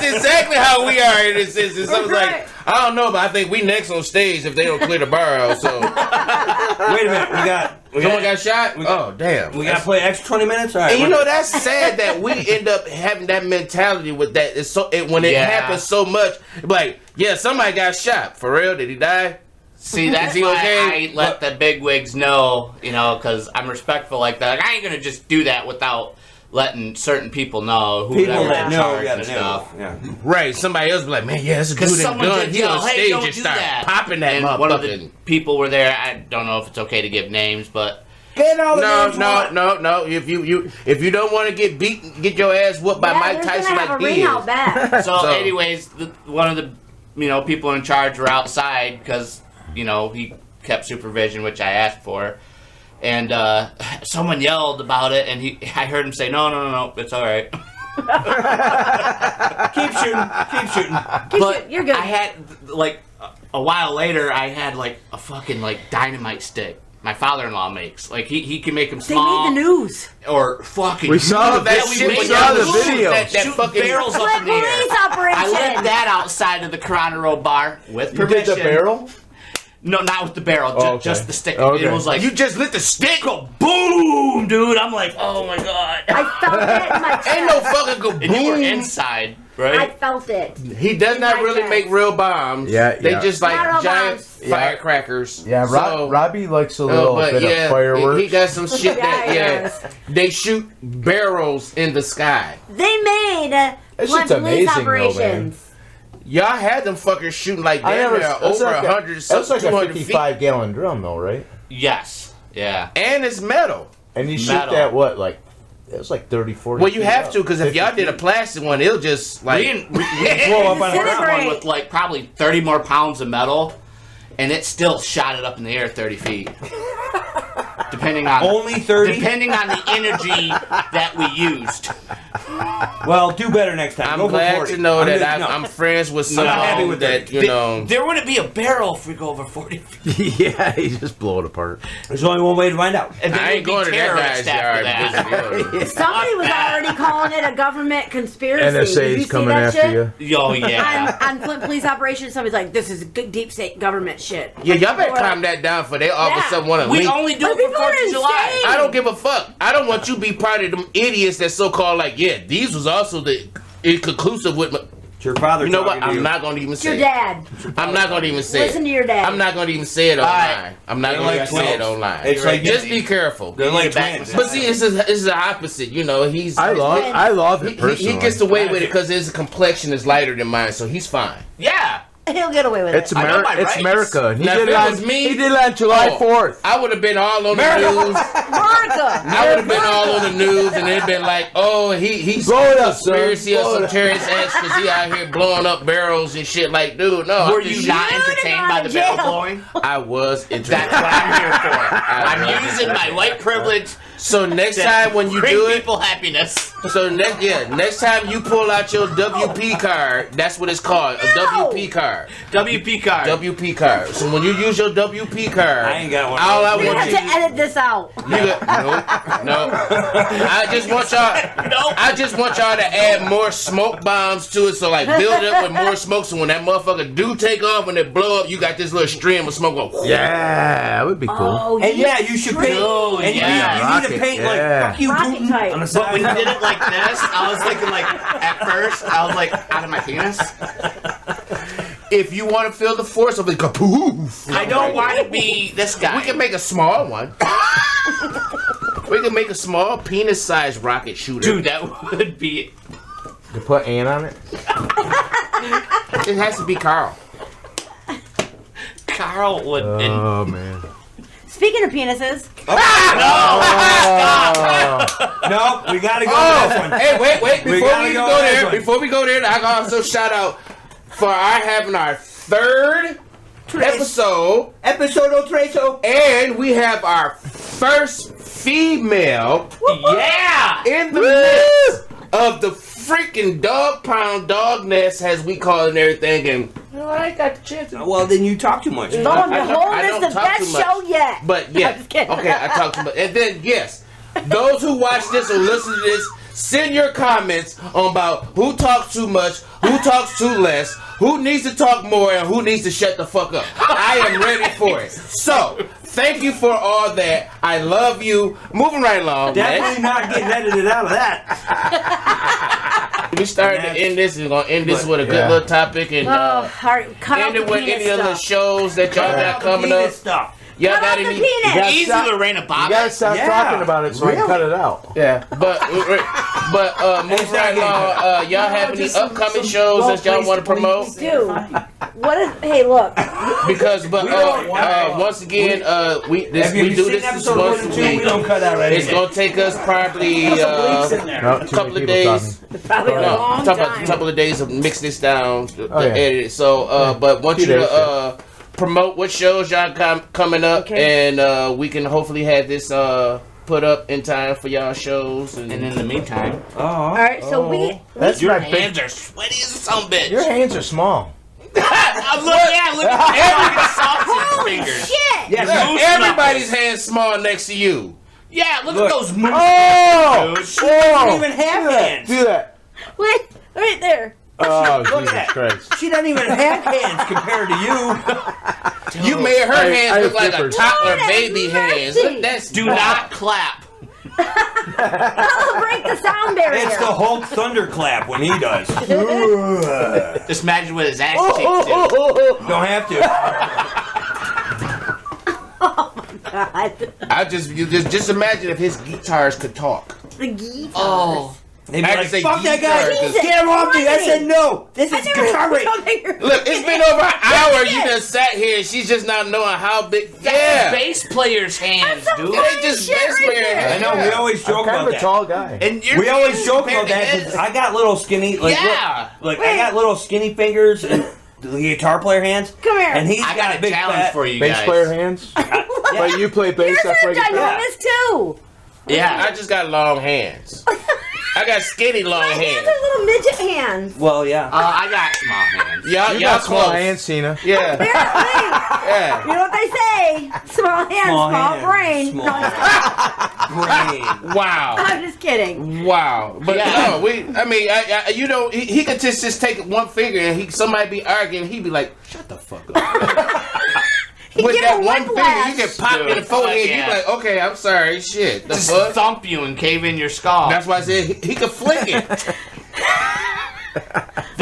exactly how we are in this instance. I was like, I don't know, but I think we next on stage if they don't clear the bar out. So wait a minute. Someone got shot? Oh, damn. We got to play extra 20 minutes? All right. And you know, that's sad that we end up having that mentality with that. It's so when it happens so much, like, yeah, somebody got shot. For real? Did he die? See, that's why I let the bigwigs know, you know, because I'm respectful like that. Like, I ain't going to just do that without letting certain people know who People that that know, and yeah, stuff. yeah. Right. Somebody else be like, man, yeah, it's a dude in a someone gun. just He on yelled, hey, stage don't and do start that. popping that And motherfucker. one of the people were there. I don't know if it's okay to give names, but... Get all the names. No. If you don't want to get beat, get your ass whooped by Mike Tyson like he is. So, anyways, one of the people in charge were outside because he kept supervision, which I asked for, and someone yelled about it, and I heard him say, "No, it's all right." Keep shooting. But you're good. I had a while later, I had a fucking dynamite stick. My father-in-law makes he can make them small. They made the news. Or fucking. We saw the video. That fucking barrels up in the air. Police operation. I lit that outside of the Conroe bar with You permission. did the barrel? No, not with the barrel. Just the stick. Okay. It was like You just lit the stick. go boom, dude. I'm like, oh my god. I felt it in my chest. Ain't no fucking go boom. And you were inside, I right? felt it. He does in not my really chest. make real bombs. Yeah, They yeah. just like Not real giant bombs. firecrackers. Yeah, So- Robbie likes a little but bit of fireworks. he got some shit that Yeah, they shoot barrels in the sky. They made It's Flint just police amazing, though, man. operations. Y'all had them fuckers shooting like damn near over 100, That's like a 200 feet. 55-gallon drum, though, right? Yes. Yeah. And it's metal. And you shoot Metal. that, what, it was like 30, 40 Well, you feet have up. to, because if 50 y'all did a feet. plastic one, it'll just like We blow up on Disintegrate. one with probably 30 more pounds of metal, and it still shot it up in the air 30 feet. Depending on Only 30? Depending on the energy that we used. Well, do better next time. I'm Go for glad 40. to know that no. I'm friends with I'm not happy someone with that, that. There wouldn't be a barrel if we go over 40 feet. Yeah, you just blow it apart. There's only one way to find out. And then I we'd ain't be going to that terrorists guy's after yard. that. Visit Somebody was already calling it a government conspiracy. Did you NSA's see coming that after shit? you. Oh, yeah. On Flint Police Operations, somebody's like, this is good deep state government shit. Yeah, y'all better calm that down for they all of a sudden want to We link. only do But it for people are 4th of July. insane. I don't give a fuck. I don't want you to be part of them idiots that so-called these was also the inconclusive with your father. You know what? talking to I'm you. not going to even say Your it. dad. I'm not going to even say it. Listen to your dad. I'm not going to even say it online. I'm not They're going to like say it twins. online. It's like just be careful. They're like twins. But see, it's the opposite. You know, I love it personally. He gets away with it because his complexion is lighter than mine, so he's fine. Yeah. He'll get away with It's it. It's America. He Now, did if it it on was me, He did it on July 4th. I would have been all on the news. America. I would have been all on the news, and it'd been like, "Oh, he's Blow it up, son. conspiracy of Blow some it up. terrorist acts because he out here blowing up barrels and shit." Like, dude, no. Were you not entertained by the barrel blowing? I was entertained. That's what I'm here for. I'm using my white privilege. So next time when you bring do it, people happiness. so next time you pull out your WP card, that's what it's called, a WP card. WP card. WP card. So when you use your WP card, I ain't got one. all I We want have you to edit this out. no. I just want y'all to add more smoke bombs to it. So like build it up with more smoke. So when that motherfucker do take off and it blow up, you got this little stream of smoke going. Yeah, that would be cool. Oh, And yeah, you should paint. And you need to paint like fuck you, Rocket Putin, type. on the But side. when you did it like this, I was thinking like, at first, I was like, out of my penis. If you want to feel the force of it, go poof. I don't want to be this guy. We can make a small one. We can make a small penis-sized rocket shooter. Dude, that would be... You put Ann on it? It has to be Carl. Carl would... Oh, man. Speaking of penises. No, we gotta go to this one. Hey, wait. We Before gotta we go go to this there, one. before we go there, I can also shout out for having our third episode, Episodo Treso. and we have our first female Yeah! in the midst of the freaking dog pound dog nest, as we call it and everything. And you know, I ain't got the chance. Well, then you talk too much. Lo and behold, I it's don't the talk too best much. show yet. But yeah, I'm just kidding. okay, I talk too much. And then yes, those who watch this or listen to this, send your comments on about who talks too much, who talks too less, who needs to talk more, and who needs to shut the fuck up. I am ready for it. So, thank you for all that. I love you. Moving right along. Definitely not getting edited out of that. We started to end this. We're going to end this with a good little topic. And Oh, all right, cut out end the it with penis any other stuff. shows that y'all got coming up. Stuff. Y'all Cut got out the any? penis. Easy Lorena You Bobbitt. gotta stop talking about it so I can cut it out. Yeah, but moving right along, y'all have any upcoming shows that y'all want to promote? Dude, what is? Hey, look. Because, once again, we do this once a We week. don't cut out right It's gonna take us probably No, a couple of days. Probably a long Talk about time. a couple of days of mixing this down, to yeah. edit it. So, but want you Few days, to promote what shows y'all coming up, Okay. and we can hopefully have this put up in time for y'all shows. And And in the meantime, All right, so we That's your my big. hands are sweaty as a son of a bitch. Your hands are small. Look at every sausage fingers. shit. Yeah, look, Moose everybody's hands small next to you. Yeah, look Look. at those moose Oh! dude. She doesn't even have hands. Do that. Wait, right there. Oh, Look at Jesus that. Christ. She doesn't even have hands compared to you. You made her I hands look have like a flippers. toddler Lord have baby hands. mercy. Look, that's Do not clap. That'll break the sound barrier. It's the Hulk thunderclap when he does. Just imagine what his ass Oh, cheeks do. oh, oh, oh. Don't have to. God. I just imagine if his guitars could talk. The guitar. Oh. They'd be I like, can say fuck that guitar, guy. 'cause- Get him off me. I said no. This I is never guitar. Look, it's been over an hour. You done sat here and she's just not knowing how big. Yeah. Bass player's hands, dude. They just Shit bass right player there. I hands. know, we always I'm joke kind about of a that. tall guy. And your We always hands joke compared about to that his- because I got little skinny, like, Yeah. look, I got little skinny fingers and the guitar player hands. Come here. And he's I got a big challenge fat, for you Bass guys. player hands? But you play bass, Yours I are play guitar. ginormous too. Yeah. I just got long hands. I got skinny long My hands hands. are little midget hands. Well, yeah. I got small hands. Y'all, You y'all got small close. hands, Cena. Yeah, Apparently. yeah. You know what they say? Small hands, small hands, brain. small No, brain. Wow. I'm just kidding. Wow, but Yeah. no, I mean, you know, he could just take one finger and somebody be arguing, he'd be like, "Shut the fuck up." With Give that him one finger, whiplash. you get popped in the forehead. Yeah. You be like, "Okay, I'm sorry, shit." The Just fuck? thump you and cave in your skull. That's why I said he could flick it.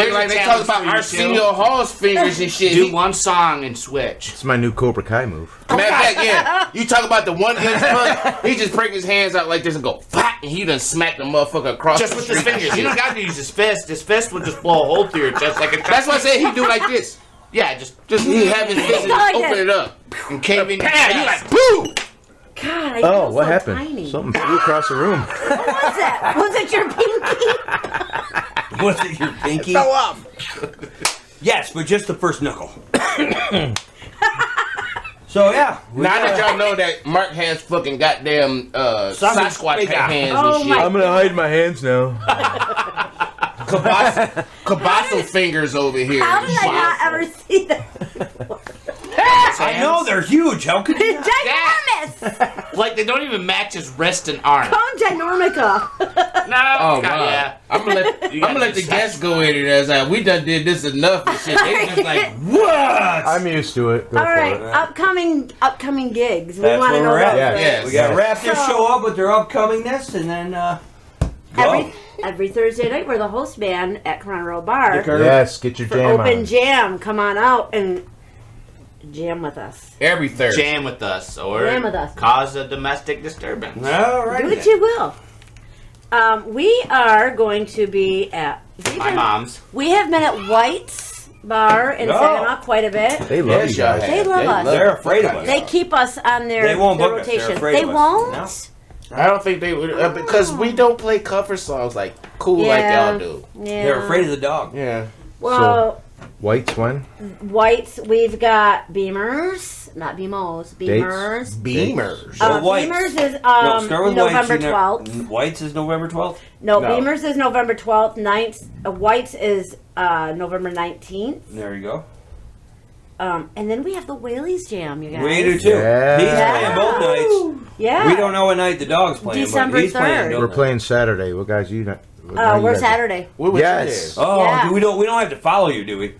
They're like, they talk about Arsenio Hall's fingers and shit. Do one song and switch. It's my new Cobra Kai move. Matter of fact, yeah. You talk about the 1-inch punch, he just break his hands out like this and go, "Pop," and he done smack the motherfucker across Just the with street. his fingers. You don't got to use his fist. His fist would just blow a hole through your chest like a That's why I said he do like this. Yeah, just He have his fist and like open that. it up. and cave in your Bam, you chest. like, boo! God, I Oh, feel what so happened? tiny. Something flew across the room. What was that? Was it your pinky? Was it your pinky? Fell off. Yes, but just the first knuckle. So yeah, Now that y'all know that Mark has fucking goddamn Sasquatch Finger. hands Oh and my- shit. I'm gonna hide my hands now. Cabasso fingers over here. How did I not ever see that? I know they're huge. How could you? Ginormous! Like they don't even match his wrist and arm. Come Ginormica. No. Oh, God, wow. yeah. I'm gonna You let gotta the do guests go in it as we done did this enough and shit. They just like, what? I'm used to it. Go All for right, it. upcoming gigs. We That's want to where know we're at. that. Yeah. Yes. We got to wrap this So- show up with their upcomingness, and then go. Every Thursday night, we're the host band at Corona Road Bar Yes, get your for jam open on. jam. Come on out and jam with us. Every Thursday. Jam with us or Jam with us. cause a domestic disturbance. All right. Do what you will. We are going to be at. My mom's. We have been at White's Bar in No. Saginaw quite a bit. They love Yes, you guys. y'all They have. love us. They're afraid of us. They keep us on their, They won't their book us. They're rotation. afraid They of us. won't? I don't think they would because we don't play cover songs like cool like Yeah. y'all do. Yeah. They're afraid of the dog. Yeah. Well, White's when? White's, we've got Beamers, not BMOs, Beamers. Beamers. So White's. Beamers is No, start with November White's. 12th. White's is November 12th. No, No. Beamers is November 12th. White's is November 19th. There you go. And then we have the Whaley's Jam, you guys. We do too. Yeah. He's playing both nights. Yeah. We don't know what night the dog's playing, December but he's 3rd. playing. both We're nights. playing Saturday. What guys you not? what night you We're guys- Saturday. What was Yes. Oh, Yeah. we don't have to follow you, do we?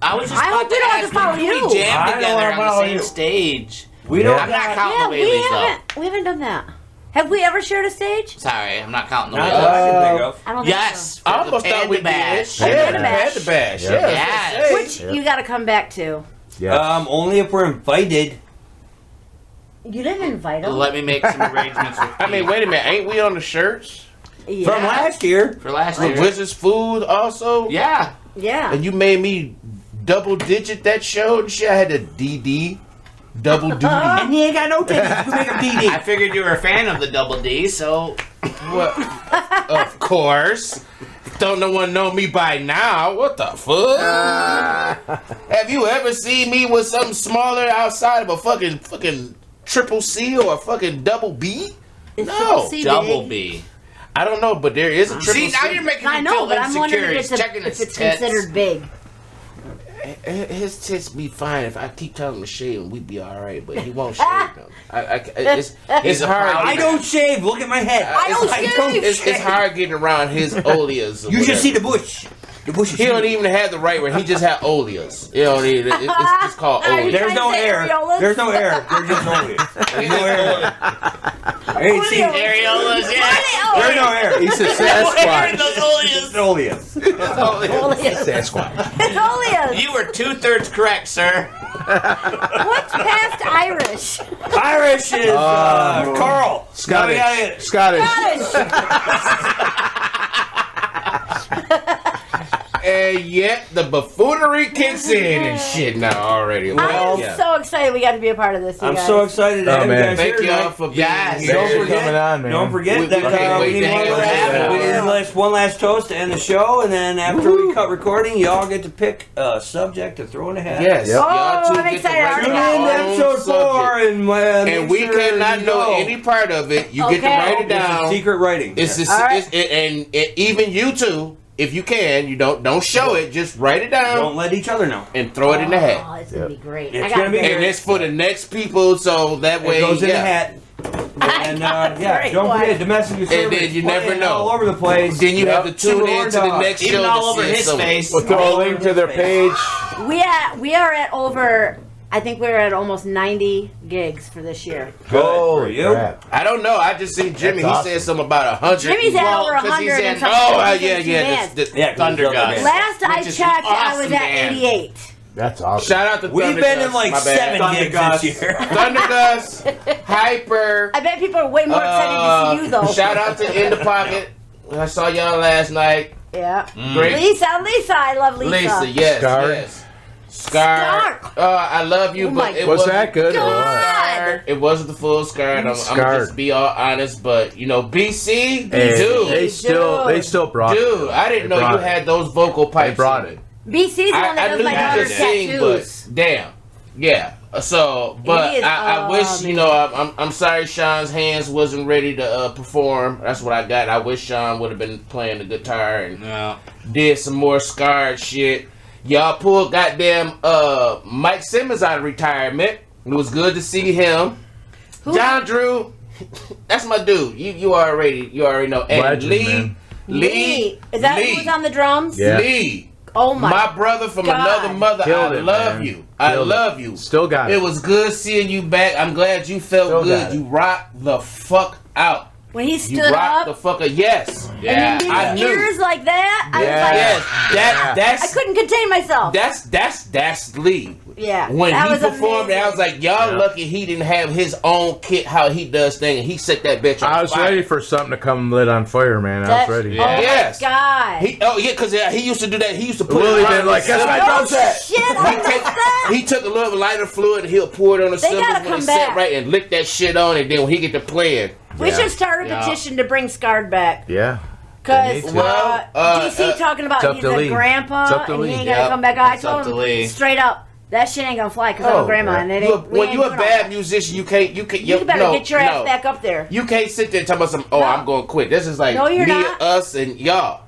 I was just I about hope we to don't have ask, to follow can we you. jam I don't together wanna on the follow same you. stage? We Yeah. don't. I'm not counting Yeah, the we Whaleys though. haven't done that. Have we ever shared a stage? Sorry, I'm not counting the Not Whaleys. that I can think of. I don't Yes, think I for the almost thought we Panda Bash. did. Panda Bash. Panda Bash. Yeah. Yeah. Yes. so. Which you got to come back to. Yes. Only if we're invited. You didn't invite them. Let me make some arrangements with I mean, Pete wait a minute. Ain't we on the shirts? Yeah. From last year. for last The year. Wizards Food also? Yeah. Yeah. And you made me double digit that show and shit. I had a DD. Double duty. And he ain't got no titties. You make him I DD. figured you were a fan of the Double D, so What? Of course. Don't no one know me by now. What the fuck? Have you ever seen me with something smaller outside of a fucking triple C or a fucking double B? Is No. Triple C Double big? B. I don't know, but there is a triple See, C. now you're making I me know, feel but I'm wondering insecure. if He's checking it's his tits. considered big. His tits be fine if I keep telling him to shave them. We'd be all right, but he won't shave them. It's He's a hard. proud I don't shave. Look at my head. I don't shave. It's hard getting around his oleas. or You just see whatever. the bush. The bush is He don't huge. even have the right word. He just had oleas. You know, it's called Are you oleas. There's no trying to say air. areolas? There's no air. There's just oleas. There's no air. I ain't seen Areolas, yeah. There's no air. He's a Wearing Sasquatch. those oleas. Oleas. Oleas. Sasquatch. It's oleas. You were 2/3 correct, sir. What's past Irish? Irish is Carl. Scottish. Now we gotta- Scottish. And yet the buffoonery kicks in and shit now already. I'm yeah. so excited we got to be a part of this. You I'm guys. so excited to Oh, have you man. guys Thank here y'all tonight. for being Yes. here. Don't Thanks for forget, coming on, man. Don't forget We that can't wait we to need hang one with last- you. we need one last toast to end the show, and then after we cut recording, y'all get to pick a subject to throw in a hat. Yes. Yep. Y'all two I'm get to excited. write Tune in Yeah. to your own episode 4 subject. and And we make sure cannot you know any part of it. You get to Okay. write it It's a down. secret writing. It's Yeah. a, All right. and even you two, if you can, you don't show it. Just write it down Don't let each other know. and throw it in the hat. Oh, it's gonna be great. It's I got gonna be great. And it's for the next people, so that way It goes in yeah. the hat. And yeah, Great don't forget one. Domestic Disturbance. then you never playing know. all over the place. Then you have to tune Super in to the Horndog. next show. Even to all over see his something. face. We'll throw a link to their page. We are at over I think we're at almost 90 gigs for this year. Good for you. crap. I don't know. I just seen Jimmy. That's He awesome. said something about 100. Jimmy's at over 'cause 100 he's and in- something. Oh, He's in yeah, two yeah. bands. The Yeah, 'cause Thunder he's other Guys. bands. Last I Which is checked, I awesome was at band. 88. That's awesome. Shout out to We've Thunder been Gus. in like My bad. 7 Thunder gigs Gus. this year. Thunder Gus, Hyper. I bet people are way more excited to see you though. Shout out to In the Pocket. I saw y'all last night. Yeah. Great. Lisa, I love Lisa. Lisa, yes, Scarred. yes. Scar. I love you, Oh my but it Was wasn't that good or God. what? Scarred. It wasn't the full Scarred. I'm gonna Scarred. just be all honest, but you know, BC, Hey, dude, they still brought it. dude, I didn't know you brought had those vocal pipes. They brought in it. BC's the one I that knew does my you daughter's could sing, tattoos. but damn, yeah. So, but He is I wish you know. I'm sorry, Sean's hands wasn't ready to perform. That's what I got. I wish Sean would have been playing the guitar and did some more Scarred shit. Y'all pulled goddamn Mike Simmons out of retirement. It was good to see him. Who? John Drew, that's my dude. You already know. And Legend, man. Lee, Is that Lee. who was on the drums? Yeah. Lee. Oh my brother from God. another mother. Killed I it, love man. you. I Killed love it. you. Still got it. It was good seeing you back. I'm glad you felt Still good. got it. You rocked the fuck out. When he You stood rocked up the fuck out. Yes. and then did I his knew. ears like that, I was Yeah. like, Yes. I couldn't contain myself. That's Lee. Yeah. When that he was performed, amazing. I was like, y'all Yeah. lucky he didn't have his own kit how he does thing, and he set that bitch on I was fire. ready for something to come lit on fire, man. I That- was ready. Oh Yes. my God. Because he used to do that. He used to put Willie it on been like, his "That's my cymbals. drum set." Shit, I missed that. He took a little lighter fluid and he'll pour it on the They cymbals gotta when come it's set back. right and lick that shit on it. Then when he get to playing, We Yeah. should start a Yeah. petition to bring Scarred back. Yeah. Because They need to. Well, DC talking about it's up he's to a Lee. grandpa It's up to and he Lee. ain't gonna Yep, come back. I it's up told to him Lee. straight up, that shit ain't gonna fly because I'm a grandma yeah. and it ain't. we when ain't you're a doing all bad that. musician, you can't. You better get your ass no. back up there. You can't sit there and talk about some. Oh, No. I'm going to quit. This is like No, you're me, not. us, and y'all.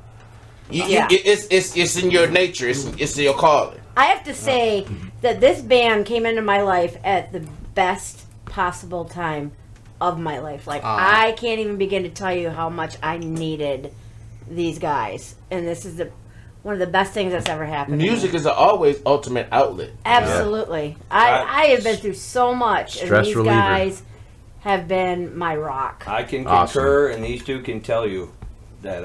Yeah. It's in your nature. It's in your calling. I have to say that this band came into my life at the best possible time of my life. Like I can't even begin to tell you how much I needed these guys, and this is one of the best things that's ever happened. to me. Music is always ultimate outlet. Absolutely. I have been through so much, and Stress these reliever. guys have been my rock. I can Awesome. concur, and these two can tell you that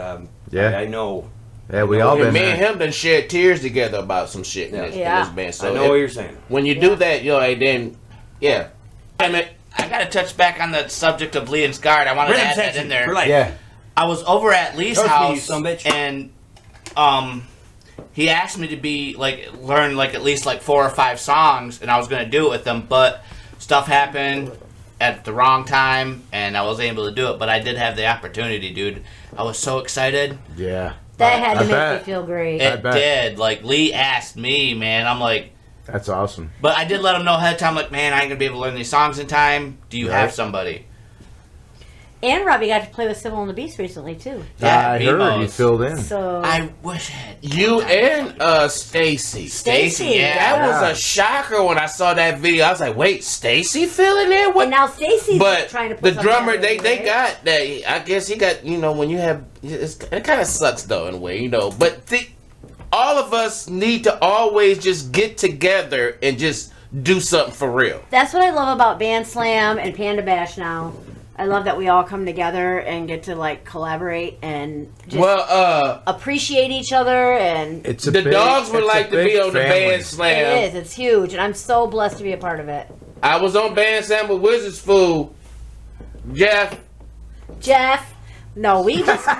Yeah. I know. Yeah, we all And been me and there. him done shed tears together about some shit in this Yeah. band. So I know what you're saying. when you do that, then yeah. I mean, I gotta touch back on the subject of Lee and Scarred. I wanted to add that in there. For life. Yeah. I was over at Lee's Trust me, you house, sumbitch. and he asked me to learn at least 4 or 5 songs, and I was gonna do it with him, but stuff happened at the wrong time, and I wasn't able to do it. But I did have the opportunity, dude. I was so excited. Yeah. That had to I make bet. me feel great. I It bet. did. Lee asked me, man. I'm like, That's awesome. but I did let him know ahead of time. Like, man, I ain't gonna be able to learn these songs in time. Do you Right. have somebody? And Robby got to play with Civil and the Beast recently too. Yeah, I heard Bemos. you filled in. So I wish I had you and Stacy. Stacy, yeah. That was a shocker when I saw that video. I was like, wait, Stacy filling in? What? and now Stacy's But trying to put the something drummer, out they there, got that. I guess he got, when you have, it kind of sucks though in a way, But all of us need to always just get together and just do something for real. That's what I love about Band Slam and Panda Bash now. I love that we all come together and get to collaborate and just appreciate each other. And It's a The big, dogs would it's a like to big be on the family. band slam. it is. It's huge, and I'm so blessed to be a part of it. I was on band slam with Wizards Fool. Jeff. No, we just got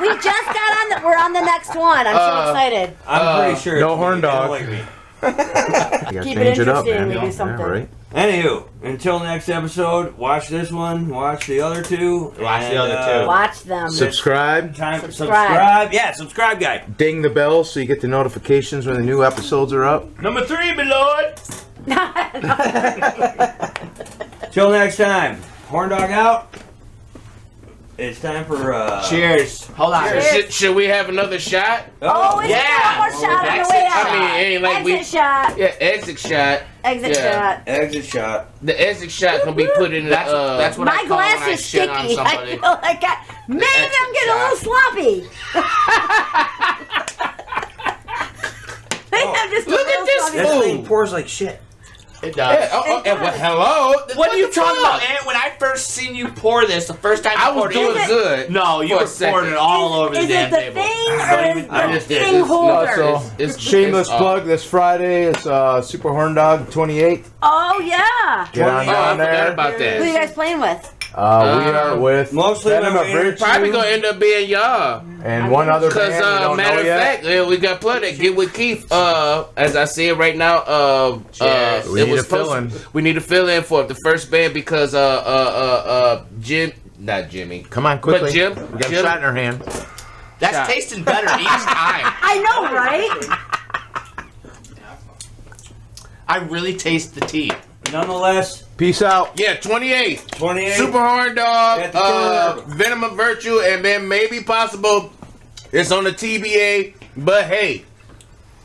on. We're on the next one. I'm so excited. I'm pretty sure. no it's me. horn They don't dog. like me. You gotta Keep it change it up, interesting, man. maybe Yeah, something. right. Anywho, until next episode, watch this one, watch the other two. Watch the other two. Watch them. Subscribe. Time for Subscribe. subscribe. Yeah, subscribe, guy. Ding the bell so you get the notifications when the new episodes are up. Number 3, my lord. Till next time, horn dog out. It's time for Cheers. Hold on. Should we have another shot? Oh, it's Yeah. one more shot on the Exit way shot. out. I mean, it ain't like Exit shot. Yeah, exit shot. Exit Yeah. shot. exit shot. The exit shot can be put in the. That's what I My call when glass I is shit sticky. on I somebody. feel like maybe I'm getting a little sloppy. Maybe I'm just a Look at little this sloppy. This Ooh. thing pours like shit. It does. Hello. What are you talking about, Ant? When I first seen you pour this, the first time I you was poured doing it, good. No, you for were a second. pouring it all over the Is damn it the table. thing or is I the just did. thing holder? So, shameless plug this Friday is Super Horn Dog 28th. Oh yeah. Get on Oh, I down forgot there. about Who are you that. guys playing with? We are with Mostly Venom my of waiters. Virtue Probably gonna end up being y'all. and one other Because, band we don't matter know of yet. fact, we got plenty. Get with Keith. As I see it right now, We it need was a fill-in. We need to fill in for the first band because not Jimmy. Come on, quickly. But Jim, we got a shot in our hand. That's Shot. tasting better each time. I know, right? I really taste the tea. Nonetheless, Peace out. Yeah, 28. 28. Super Horn Dog, At the curb. Venom of Virtue, and then maybe possible it's on the TBA. But hey,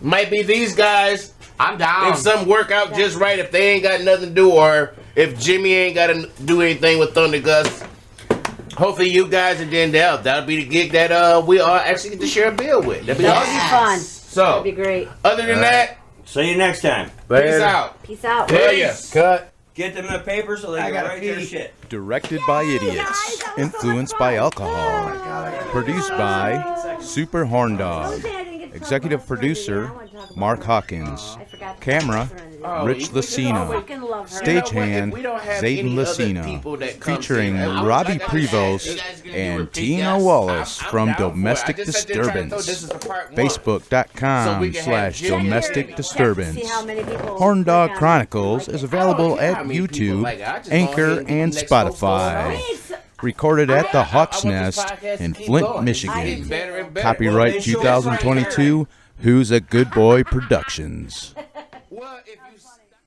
might be these guys. I'm down. If something work out just right, if they ain't got nothing to do, or if Jimmy ain't got to do anything with Thunder Gus, hopefully you guys and then that'll be the gig that we all actually get to share a bill with. That'd be That would awesome. be fun. So, That'd be great. other than that, see you next time. peace Later. out. Peace out. Hell yeah. Cut. Get them the paper so they can write their shit. Directed by idiots. Influenced by alcohol. Produced by Super Horn Dog. Executive producer Mark Hawkins. Camera Rich Lucina. Stagehand Zayden Lucina. Featuring Robby Prevost and Tina Wallace from Domestic Disturbance. Facebook.com/Domestic Disturbance. Horn Dog Chronicles is available at YouTube, Anchor, and Spotify. Recorded at the Hawk's Nest in Flint, Michigan. Copyright 2022, Who's a Good Boy Productions. Well, if you